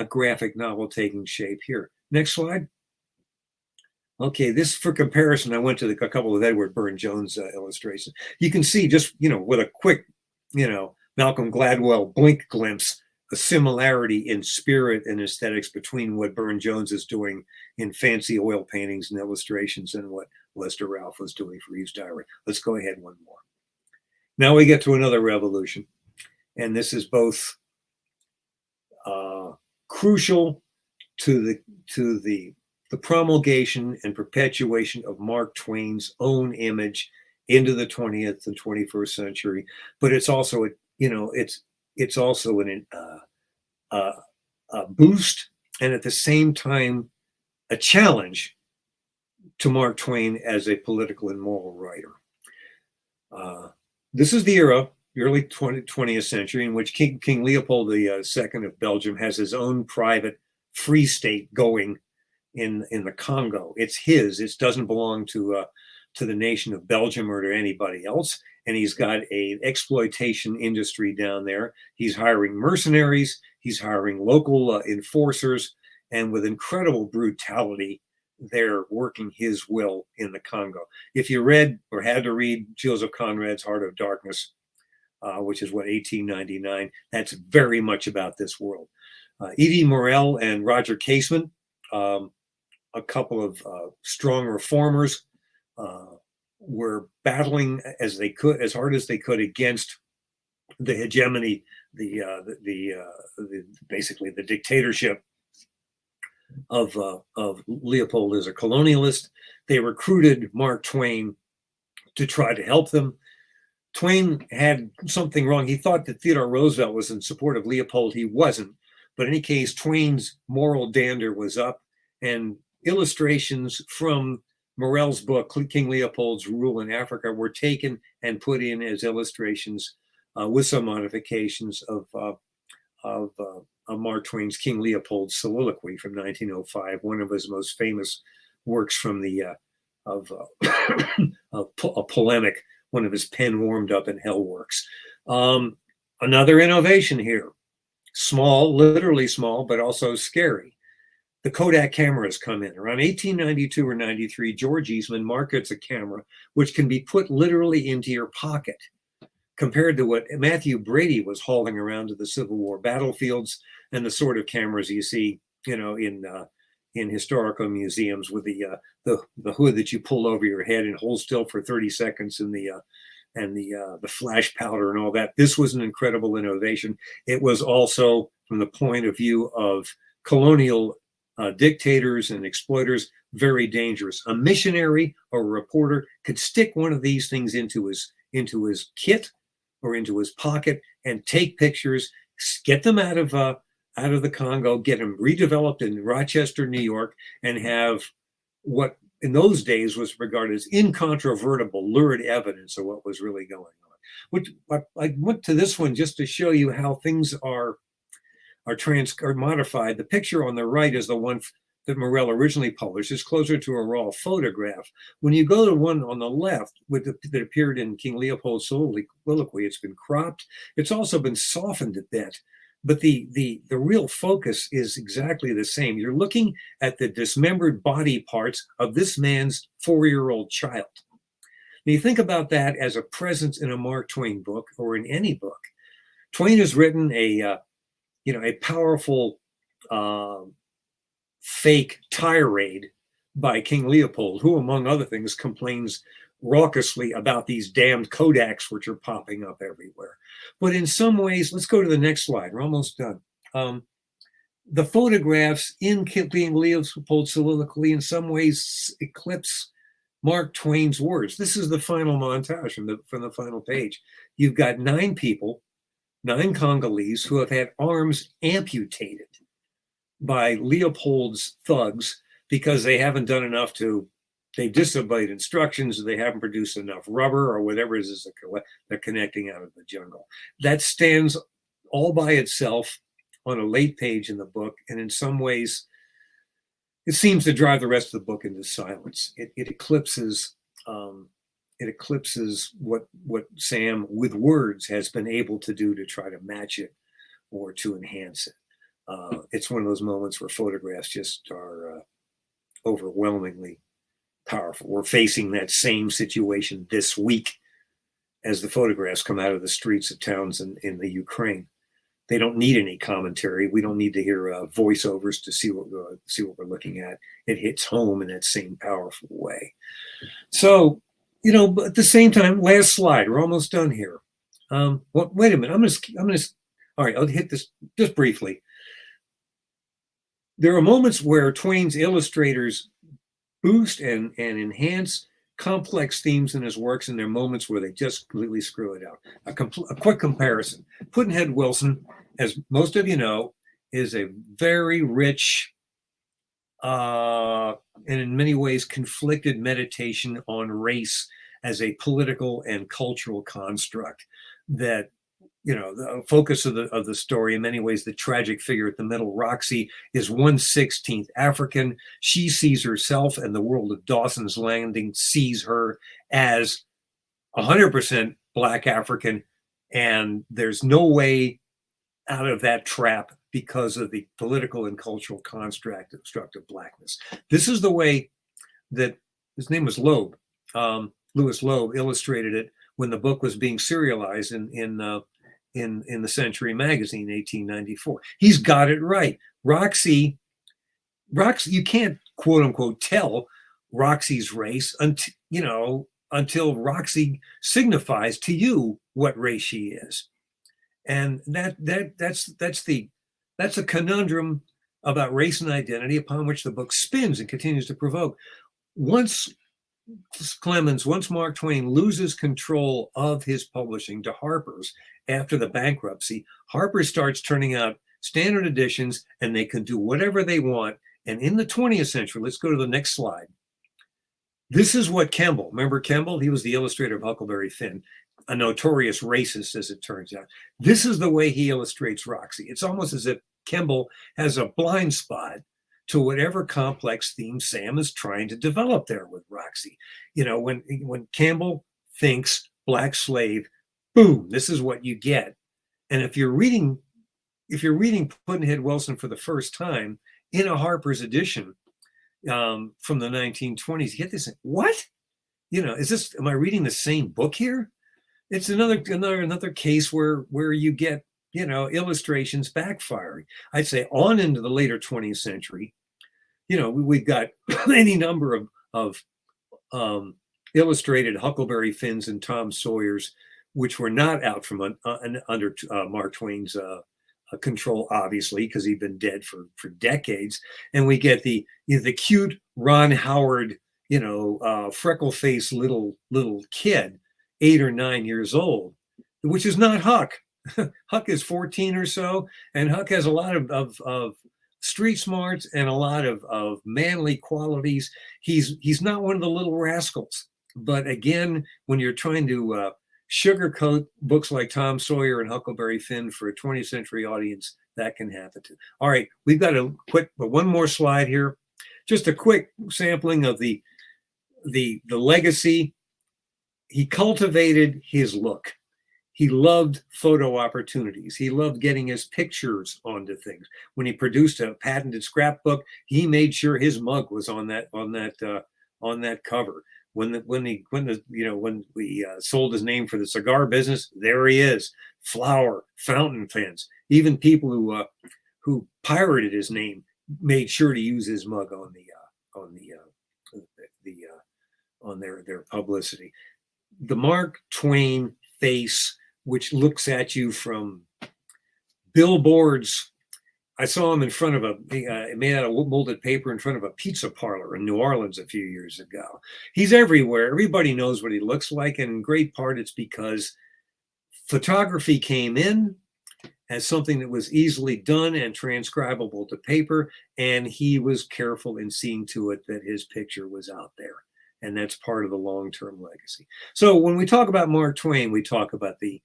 graphic novel taking shape here. Next slide. Okay, this for comparison, I went to a couple of Edward Burne-Jones illustrations. You can see just, with a quick, Malcolm Gladwell blink glimpse, a similarity in spirit and aesthetics between what Burne-Jones is doing in fancy oil paintings and illustrations and what Lester Ralph was doing for Eve's diary. Let's go ahead one more. Now we get to another revolution, and this is both crucial to the promulgation and perpetuation of Mark Twain's own image into the 20th and 21st century, but it's also it's also a boost and at the same time a challenge to Mark Twain as a political and moral writer. This is the era, the early 20th century, in which King Leopold II of Belgium has his own private free state going in the Congo. It's his. It doesn't belong to the nation of Belgium or to anybody else. And he's got an exploitation industry down there. He's hiring mercenaries. He's hiring local enforcers. And with incredible brutality, they're working his will in the Congo. If you read or had to read Joseph Conrad's Heart of Darkness, which is 1899, that's very much about this world. Edie Morel and Roger Casement, a couple of strong reformers, were battling as hard as they could against the hegemony, basically the dictatorship of Leopold as a colonialist. They recruited Mark Twain to try to help them. Twain had something wrong. He thought that Theodore Roosevelt was in support of Leopold. He wasn't. But in any case, Twain's moral dander was up, and illustrations from Morel's book, King Leopold's Rule in Africa, were taken and put in as illustrations with some modifications of Mark Twain's King Leopold's Soliloquy from 1905, one of his most famous works from a polemic, one of his pen warmed up in hell works. Another innovation here, small, literally small, but also scary. The Kodak cameras come in. Around 1892 or 93, George Eastman markets a camera which can be put literally into your pocket, compared to what Matthew Brady was hauling around to the Civil War battlefields and the sort of cameras you see, in historical museums with the hood that you pull over your head and hold still for 30 seconds and the flash powder and all that. This was an incredible innovation. It was also, from the point of view of colonial dictators and exploiters, very dangerous. A missionary or a reporter could stick one of these things into his kit or into his pocket and take pictures, get them out of the Congo, get them redeveloped in Rochester, New York, and have what in those days was regarded as incontrovertible, lurid evidence of what was really going on. Which I went to this one just to show you how things are modified. The picture on the right is the one that Morel originally published is closer to a raw photograph. When you go to one on the left that appeared in King Leopold's soliloquy, it's been cropped. It's also been softened a bit. But the real focus is exactly the same. You're looking at the dismembered body parts of this man's 4-year-old child. Now you think about that as a presence in a Mark Twain book or in any book. Twain has written a powerful fake tirade by King Leopold, who, among other things, complains raucously about these damned Kodaks which are popping up everywhere. But in some ways, let's go to the next slide. We're almost done. The photographs in King Leopold's soliloquy in some ways eclipse Mark Twain's words. This is the final montage from the final page. You've got 9 people, 9 Congolese, who have had arms amputated by Leopold's thugs because they haven't done enough they disobeyed instructions, or they haven't produced enough rubber or whatever it is they're connecting out of the jungle. That stands all by itself on a late page in the book, and in some ways, it seems to drive the rest of the book into silence. It eclipses what Sam, with words, has been able to do to try to match it or to enhance it. It's one of those moments where photographs just are overwhelmingly powerful. We're facing that same situation this week as the photographs come out of the streets of towns in the Ukraine. They don't need any commentary. We don't need to hear voiceovers to see what we're looking at. It hits home in that same powerful way. So, but at the same time, last slide. We're almost done here. Wait a minute. I'm gonna. All right, I'll hit this just briefly. There are moments where Twain's illustrators boost and enhance complex themes in his works, and there are moments where they just completely screw it out. A quick comparison. Pudd'nhead Wilson, as most of you know, is a very rich and in many ways conflicted meditation on race as a political and cultural construct that, the focus of the story, in many ways, the tragic figure at the middle, Roxy, is 1/16 African. She sees herself, and the world of Dawson's Landing sees her as 100% Black African, and there's no way out of that trap because of the political and cultural construct of Blackness. This is the way that, his name was Loeb, Louis Loeb, illustrated it when the book was being serialized in the Century magazine, 1894. He's got it right. Roxy, you can't quote unquote tell Roxy's race until Roxy signifies to you what race she is. And that's a conundrum about race and identity upon which the book spins and continues to provoke. Once Mark Twain loses control of his publishing to Harper's after the bankruptcy, Harper starts turning out standard editions, and they can do whatever they want. And in the 20th century, let's go to the next slide. This is what Kemble, remember Kemble? He was the illustrator of Huckleberry Finn, a notorious racist, as it turns out. This is the way he illustrates Roxy. It's almost as if Kemble has a blind spot to whatever complex theme Sam is trying to develop there with Roxy. When Campbell thinks Black slave, boom, this is what you get. And if you're reading Pudd'nhead Wilson for the first time in a Harper's edition from the 1920s, you get this, what? Am I reading the same book here? It's another case where you get, illustrations backfiring. I'd say on into the later 20th century, we've got any number of illustrated Huckleberry Finns and Tom Sawyers, which were not out from under Mark Twain's control, obviously, because he'd been dead for decades. And we get the cute Ron Howard, freckle-faced little kid, 8 or 9 years old, which is not Huck. Huck is 14 or so, and Huck has a lot of street smarts and a lot of manly qualities. He's not one of the little rascals. But again, when you're trying to sugarcoat books like Tom Sawyer and Huckleberry Finn for a 20th century audience, that can happen too. All right, we've got one more slide here. just a quick sampling of the legacy. He cultivated his look. He loved photo opportunities. He loved getting his pictures onto things. When he produced a patented scrapbook, he made sure his mug was on that cover. When we sold his name for the cigar business, there he is. Flower, fountain pens. Even people who pirated his name made sure to use his mug on their publicity. The Mark Twain face, which looks at you from billboards. I saw him in front of made out of molded paper in front of a pizza parlor in New Orleans a few years ago. He's everywhere. Everybody knows what he looks like. And in great part, it's because photography came in as something that was easily done and transcribable to paper. And he was careful in seeing to it that his picture was out there. And that's part of the long-term legacy. So when we talk about Mark Twain, we talk about the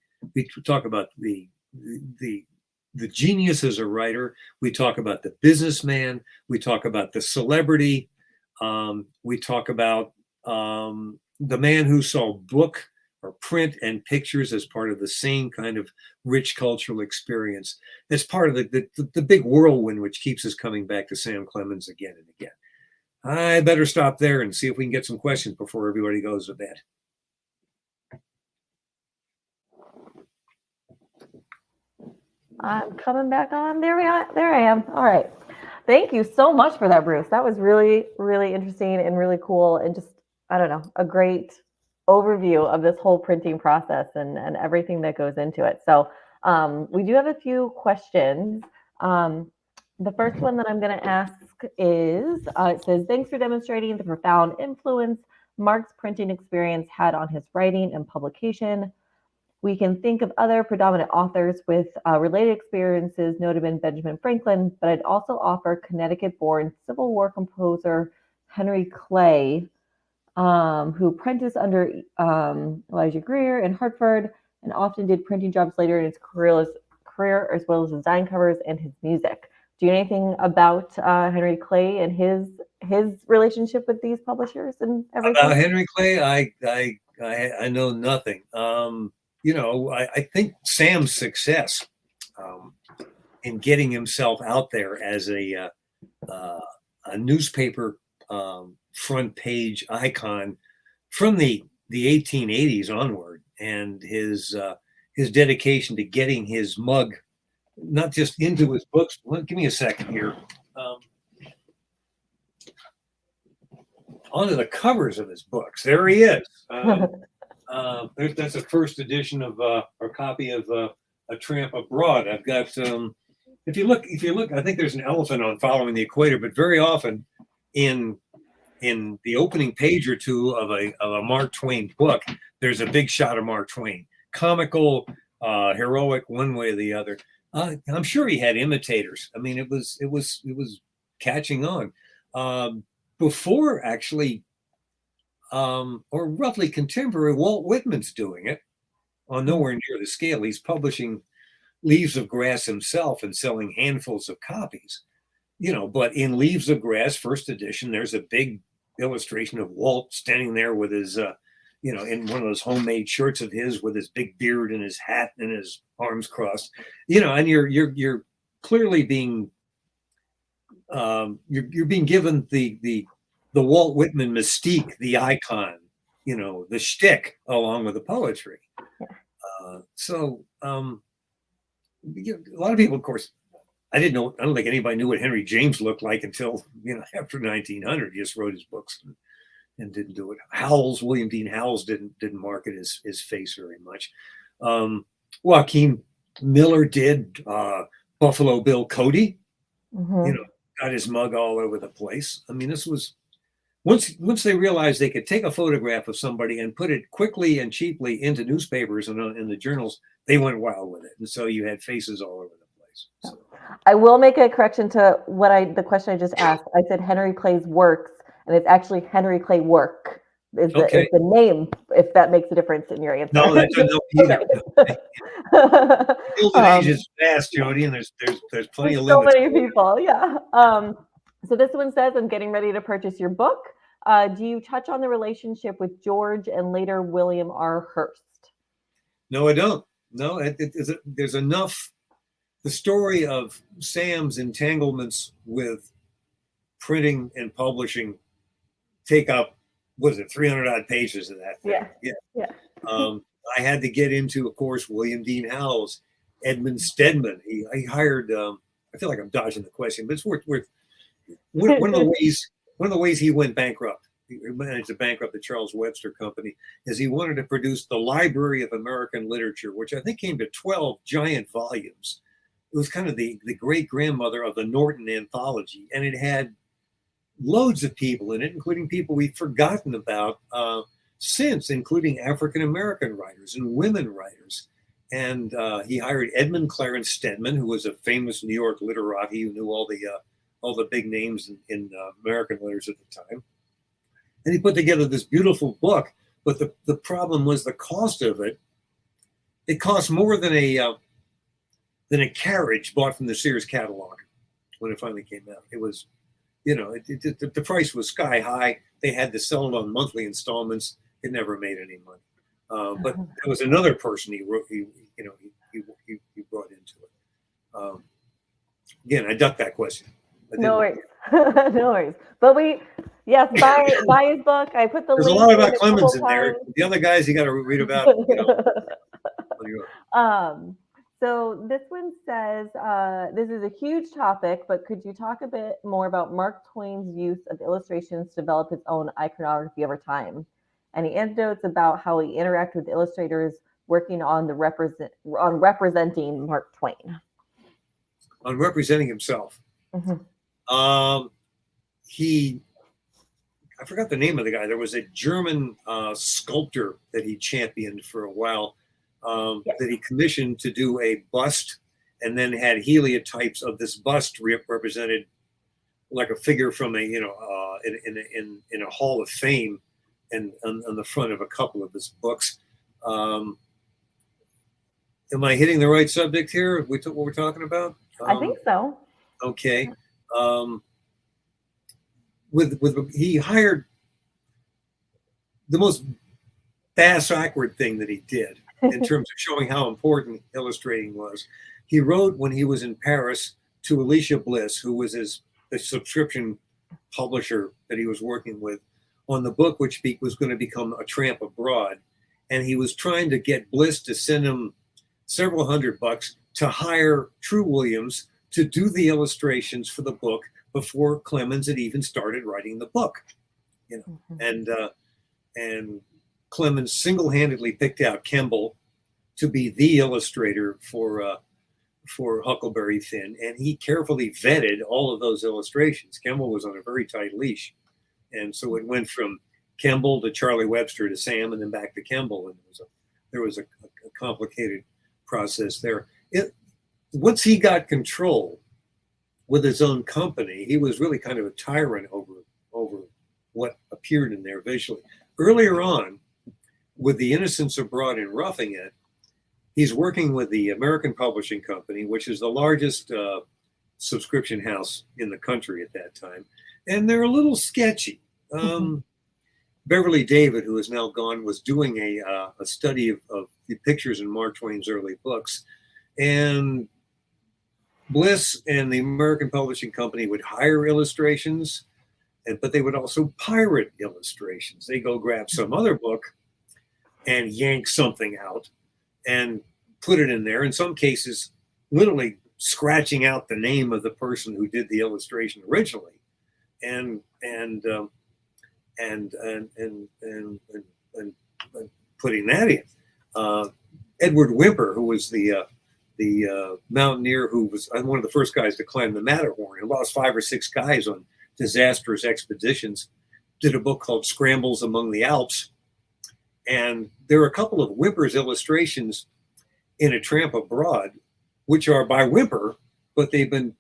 genius as a writer. We talk about the businessman. We talk about the celebrity. We talk about the man who saw book or print and pictures as part of the same kind of rich cultural experience. It's part of the big whirlwind which keeps us coming back to Sam Clemens again and again. I better stop there and see if we can get some questions before everybody goes to bed. I'm coming back on. There I am. All right. Thank you so much for that, Bruce. That was really, really interesting and really cool. And just, I don't know, a great overview of this whole printing process and everything that goes into it. So we do have a few questions. The first one that I'm going to ask is, it says, thanks for demonstrating the profound influence Mark's printing experience had on his writing and publication. We can think of other predominant authors with related experiences, notably Benjamin Franklin, but I'd also offer Connecticut-born Civil War composer Henry Clay, who apprenticed under Elijah Greer in Hartford and often did printing jobs later in his career as well as design covers and his music. Do you know anything about Henry Clay and his relationship with these publishers and everything? About Henry Clay, I know nothing. I think Sam's success in getting himself out there as a newspaper front page icon from the 1880s onward, and his dedication to getting his mug not just into his books. Give me a second here. Onto the covers of his books. There he is. That's a first edition of or copy of A Tramp Abroad. I've got. If you look, I think there's an elephant on Following the Equator, but very often in the opening page or two of a Mark Twain book, there's a big shot of Mark Twain, comical, heroic, one way or the other. I'm sure he had imitators. I mean, it was catching on. Before actually, or roughly contemporary, Walt Whitman's doing it on nowhere near the scale. He's publishing Leaves of Grass himself and selling handfuls of copies. But in Leaves of Grass, first edition, there's a big illustration of Walt standing there with his, in one of those homemade shirts of his with his big beard and his hat and his arms crossed, and you're clearly being, you're being given the Walt Whitman mystique, the icon, the shtick along with the poetry. A lot of people, of course, I don't think anybody knew what Henry James looked like until, after 1900. He just wrote his books and didn't do it. William Dean Howells didn't market his face very much. Joaquin Miller did. Buffalo Bill Cody, got his mug all over the place. I mean, this was once they realized they could take a photograph of somebody and put it quickly and cheaply into newspapers and in the journals, they went wild with it. And so you had faces all over the place. So. I will make a correction to the question I just asked. I said Henry Clay's works, and it's actually Henry Clay Work is the name, if that makes a difference in your answer. No, that doesn't help either. Gilded age is fast, Jody, and there's plenty of limits. So many people, yeah. So this one says, I'm getting ready to purchase your book. Do you touch on the relationship with George and later William R. Hearst? No, I don't. No, there's enough. The story of Sam's entanglements with printing and publishing take up, what is it, 300 odd pages of that thing. Yeah. Yeah. Yeah. I had to get into, of course, William Dean Howells, Edmund Stedman. He hired. I feel like I'm dodging the question, but it's worth. One of the ways he went bankrupt. He managed to bankrupt the Charles Webster Company, is he wanted to produce the Library of American Literature, which I think came to 12 giant volumes. It was kind of the great grandmother of the Norton anthology, and it had loads of people in it, including people we've forgotten about since, including African American writers and women writers. And he hired Edmund Clarence Stedman, who was a famous New York literati who knew all the big names in American literature at the time. And he put together this beautiful book, but the problem was the cost of it. It cost more than a carriage bought from the Sears catalog when it finally came out. It was, the price was sky high. They had to sell it on monthly installments. It never made any money. But there was another person he brought into it. Again, I ducked that question. No worries. No worries. But buy his book. I put the There's a link lot about Clemens in times. there. The other guys you got to read about. So this one says, this is a huge topic, but could you talk a bit more about Mark Twain's use of illustrations to develop his own iconography over time? Any anecdotes about how he interacted with illustrators working on representing Mark Twain? On representing himself. Mm-hmm. I forgot the name of the guy. There was a German sculptor that he championed for a while, that he commissioned to do a bust, and then had heliotypes of this bust represented like a figure from in a Hall of Fame, and on the front of a couple of his books. Am I hitting the right subject here? What we're talking about? I think so. Okay. He hired the most bass-backward thing that he did in terms of showing how important illustrating was. He wrote when he was in Paris to Alicia Bliss, who was the subscription publisher that he was working with, on the book which was going to become A Tramp Abroad. And he was trying to get Bliss to send him several $100 to hire True Williams to do the illustrations for the book before Clemens had even started writing the book. And Clemens single-handedly picked out Kemble to be the illustrator for Huckleberry Finn, and he carefully vetted all of those illustrations. Kemble was on a very tight leash, and so it went from Kemble to Charlie Webster to Sam, and then back to Kemble, and there was a complicated process there. Once he got control with his own company, he was really kind of a tyrant over what appeared in there visually. Earlier on, with The Innocents Abroad and Roughing It, he's working with the American Publishing Company, which is the largest subscription house in the country at that time. And they're a little sketchy. Beverly David, who is now gone, was doing a study of the pictures in Mark Twain's early books. And Bliss and the American Publishing Company would hire illustrations, but they would also pirate illustrations. They go grab some other book and yank something out and put it in there. In some cases, literally scratching out the name of the person who did the illustration originally, and putting that in. Edward Whymper, who was the mountaineer who was one of the first guys to climb the Matterhorn, who lost 5 or 6 guys on disastrous expeditions, did a book called Scrambles Among the Alps. And there are a couple of Whymper's illustrations in A Tramp Abroad, which are by Whymper, but they've been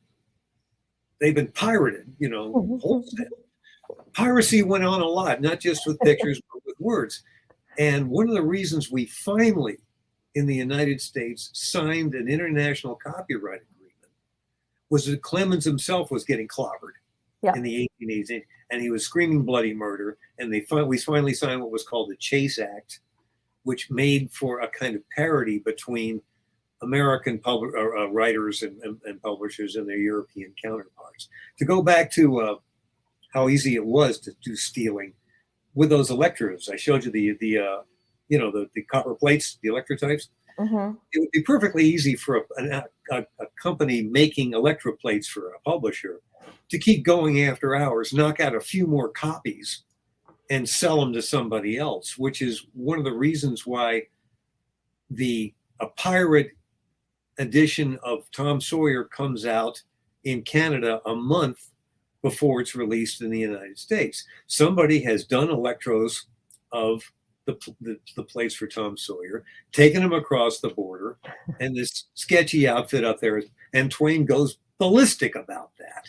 pirated, wholesale. Piracy went on a lot, not just with pictures, but with words. And one of the reasons we finally, in the United States, signed an international copyright agreement was that Clemens himself was getting clobbered. Yeah. in the 1880s, and he was screaming bloody murder. And we finally signed what was called the Chase Act, which made for a kind of parity between American writers and publishers and their European counterparts. To go back to how easy it was to do stealing with those electrodes, I showed you the copper plates, the electrotypes. Mm-hmm. It would be perfectly easy for a company making electroplates for a publisher to keep going after hours, knock out a few more copies, and sell them to somebody else, which is one of the reasons why a pirate edition of Tom Sawyer comes out in Canada a month before it's released in the United States. Somebody has done electros of the plates for Tom Sawyer, taken them across the border, and this sketchy outfit up there, and Twain goes ballistic about that.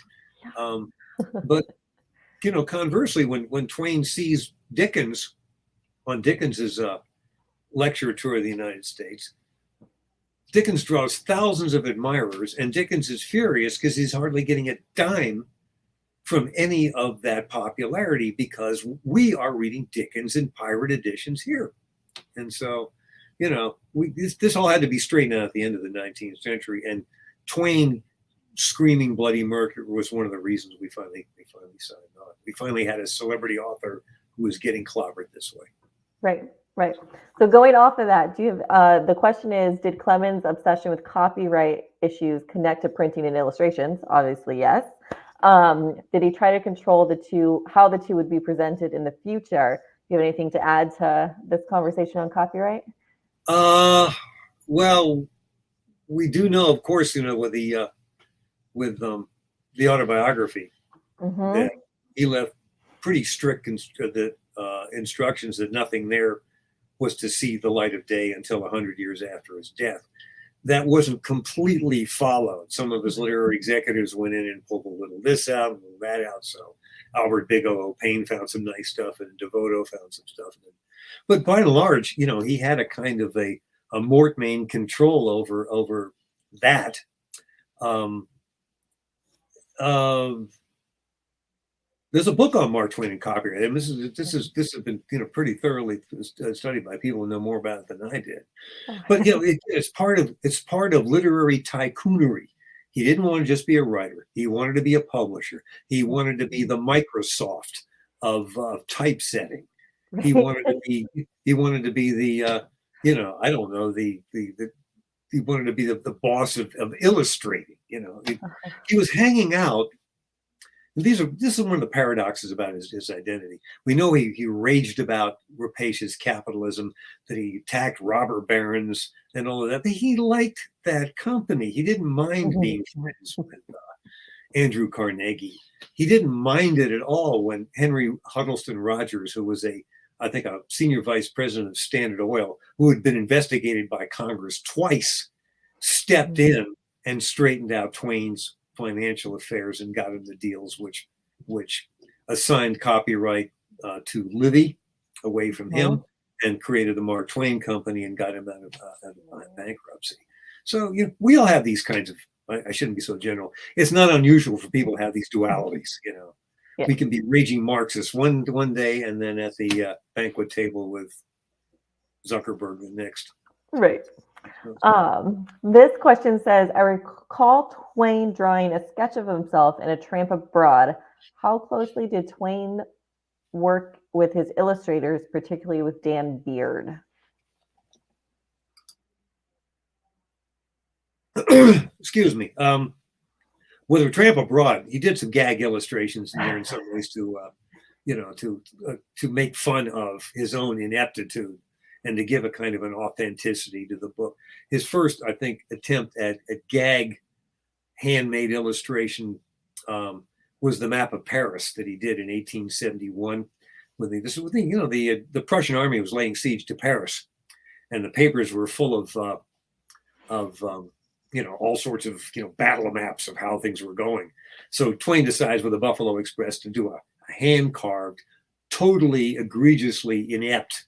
But conversely, when Twain sees Dickens on Dickens's lecture tour of the United States, Dickens draws thousands of admirers, and Dickens is furious because he's hardly getting a dime from any of that popularity because we are reading Dickens in pirate editions here. And so, this all had to be straightened out at the end of the 19th century. And Twain screaming bloody murder was one of the reasons we finally signed on. We finally had a celebrity author who was getting clobbered this way. Right. So going off of that, the question is, did Clemens' obsession with copyright issues connect to printing and illustrations? Obviously, yes. Did he try to control how the two would be presented in the future? Do you have anything to add to this conversation on copyright? Well, we do know, of course, with the autobiography, Mm-hmm. that he left pretty strict instructions that nothing there was to see the light of day until 100 years after his death. That wasn't completely followed. Some of his literary executives went in and pulled a little this out and a little that out. So Albert Bigelow Payne found some nice stuff, and Devoto found some stuff. But by and large, he had a kind of a mortmain control over that. There's a book on Mark Twain and copyright, and this has been pretty thoroughly studied by people who know more about it than I did. But it's part of literary tycoonery. He didn't want to just be a writer. He wanted to be a publisher. He wanted to be the Microsoft of typesetting. He wanted to be the I don't know, he wanted to be the boss of illustrating. He was hanging out. This is one of the paradoxes about his identity. We know he raged about rapacious capitalism, that he attacked robber barons and all of that, but he liked that company. He didn't mind being friends with Andrew Carnegie. He didn't mind it at all when Henry Huddleston Rogers, who was I think a senior vice president of Standard Oil, who had been investigated by Congress twice, stepped in and straightened out Twain's financial affairs and got him the deals which assigned copyright to Livy away from him, and created the Mark Twain Company and got him out of bankruptcy. So we all have these kinds of, I shouldn't be so general. It's not unusual for people to have these dualities. Yeah. We can be raging Marxists one day, and then at the banquet table with Zuckerberg the next. Right. This question says, I recall Twain drawing a sketch of himself in A Tramp Abroad. How closely did Twain work with his illustrators, particularly with Dan Beard? Excuse me. With A Tramp Abroad, he did some gag illustrations in there in some ways to make fun of his own ineptitude and to give a kind of an authenticity to the book. His first, I think, attempt at gag handmade illustration was the map of Paris that he did in 1871. The Prussian army was laying siege to Paris, and the papers were full of all sorts of battle maps of how things were going. So Twain decides with the Buffalo Express to do a hand-carved, totally egregiously inept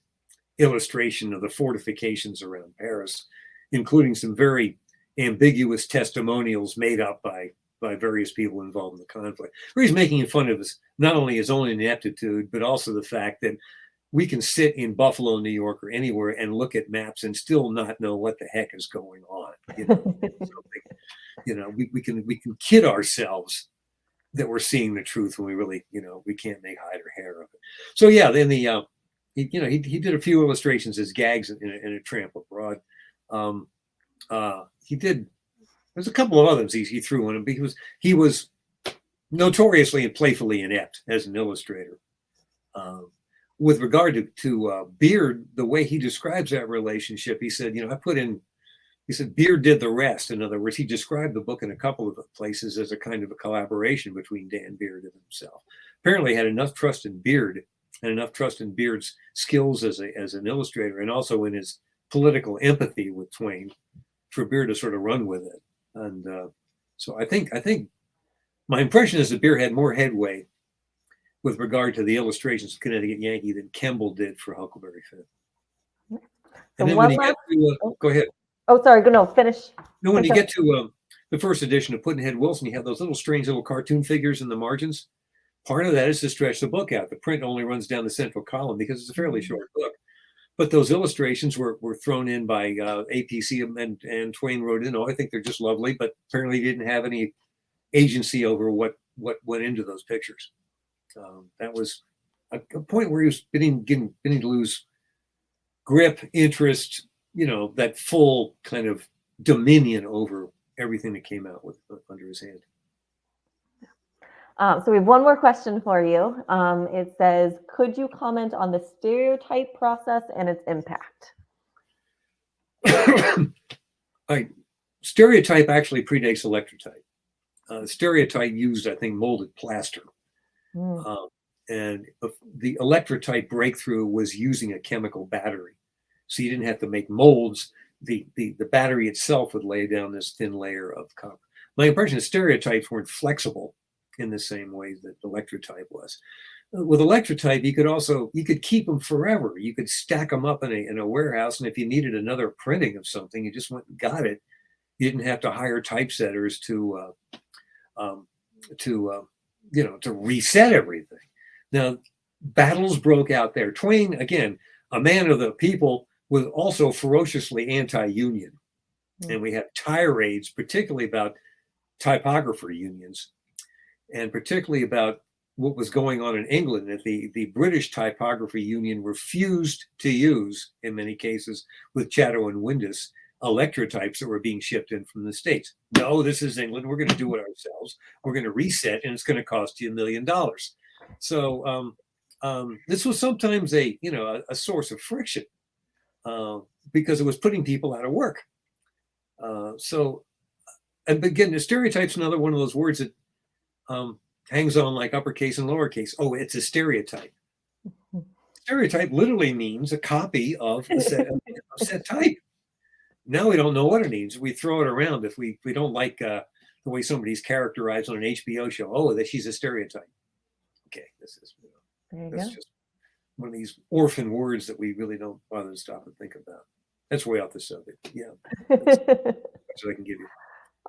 illustration of the fortifications around Paris, including some very ambiguous testimonials made up by by various people involved in the conflict. Where he's making fun of not only his own ineptitude, but also the fact that we can sit in Buffalo, New York, or anywhere and look at maps and still not know what the heck is going on. We can kid ourselves that we're seeing the truth when we really, we can't make hide or hair of it. So yeah, then he did a few illustrations as gags in A Tramp Abroad. There's a couple of others he threw in him, because he was notoriously and playfully inept as an illustrator. With regard to Beard, the way he describes that relationship, he said, he said Beard did the rest. In other words, he described the book in a couple of places as a kind of a collaboration between Dan Beard and himself. Apparently had enough trust in Beard and enough trust in Beard's skills as an illustrator, and also in his political empathy with Twain, for Beard to sort of run with it. And so I think my impression is that Beard had more headway with regard to the illustrations of Connecticut Yankee than Kemble did for Huckleberry Finn. And then when you get to, go ahead. Oh, sorry. No, finish. No, when you get to the first edition of Pudd'nhead Wilson, you have those strange little cartoon figures in the margins. Part of that is to stretch the book out. The print only runs down the central column because it's a fairly short book. But those illustrations were thrown in by APC, and Twain wrote in, I think they're just lovely, but apparently he didn't have any agency over what went into those pictures. That was a point where he was beginning to lose grip, interest, that full kind of dominion over everything that came out under his hand. So we have one more question for you. It says, could you comment on the stereotype process and its impact? Stereotype actually predates Electrotype. Stereotype used, I think, molded plaster. And the Electrotype breakthrough was using a chemical battery. So you didn't have to make molds. The battery itself would lay down this thin layer of copper. My impression is stereotypes weren't flexible in the same way that Electrotype was. With Electrotype, you could keep them forever. You could stack them up in a warehouse, and if you needed another printing of something, you just went and got it. You didn't have to hire typesetters to reset everything. Now, battles broke out there. Twain, again, a man of the people, was also ferociously anti-union. And we have tirades, particularly about typographer unions, and particularly about what was going on in England, that the British Typography Union refused to use, in many cases, with Chatto and Windus, electrotypes that were being shipped in from the States. No, this is England. We're going to do it ourselves. We're going to reset, and it's going to cost you $1 million. So this was sometimes a source of friction because it was putting people out of work. And again, the stereotype's another one of those words that hangs on like uppercase and lowercase. Oh, it's a stereotype. Stereotype literally means a copy of a set type. Now we don't know what it means. We throw it around if we don't like the way somebody's characterized on an HBO show. Oh, that she's a stereotype. Okay, this is just one of these orphan words that we really don't bother to stop and think about. That's way off the subject. Yeah, that's what I can give you.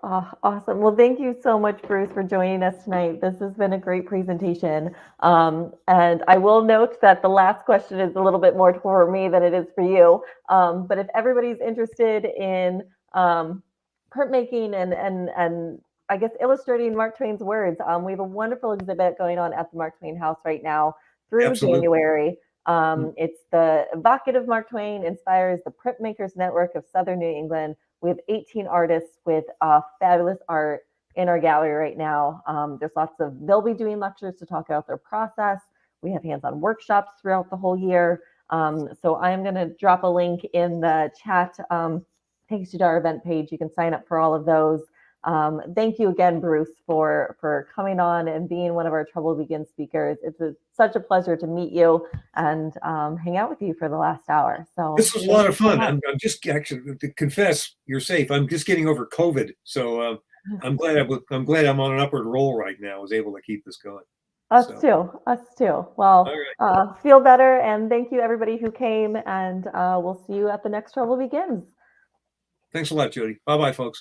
Oh, awesome. Well, thank you so much, Bruce, for joining us tonight. This has been a great presentation. And I will note that the last question is a little bit more for me than it is for you. But if everybody's interested in printmaking and I guess illustrating Mark Twain's words, we have a wonderful exhibit going on at the Mark Twain House right now through January. It's the evocative Mark Twain inspires the printmakers network of Southern New England. We have 18 artists with fabulous art in our gallery right now. They'll be doing lectures to talk about their process. We have hands-on workshops throughout the whole year. So I'm going to drop a link in the chat. Takes you to our event page. You can sign up for all of those. Thank you again, Bruce, for coming on and being one of our Trouble Begins speakers. It's such a pleasure to meet you and hang out with you for the last hour. So this was a lot of fun. I'm just actually, to confess, you're safe. I'm just getting over COVID, so I'm glad I'm on an upward roll right now. I was able to keep this going. Us too. Well, right. Feel better, and thank you everybody who came, and we'll see you at the next Trouble Begins. Thanks a lot, Jody. Bye-bye, folks.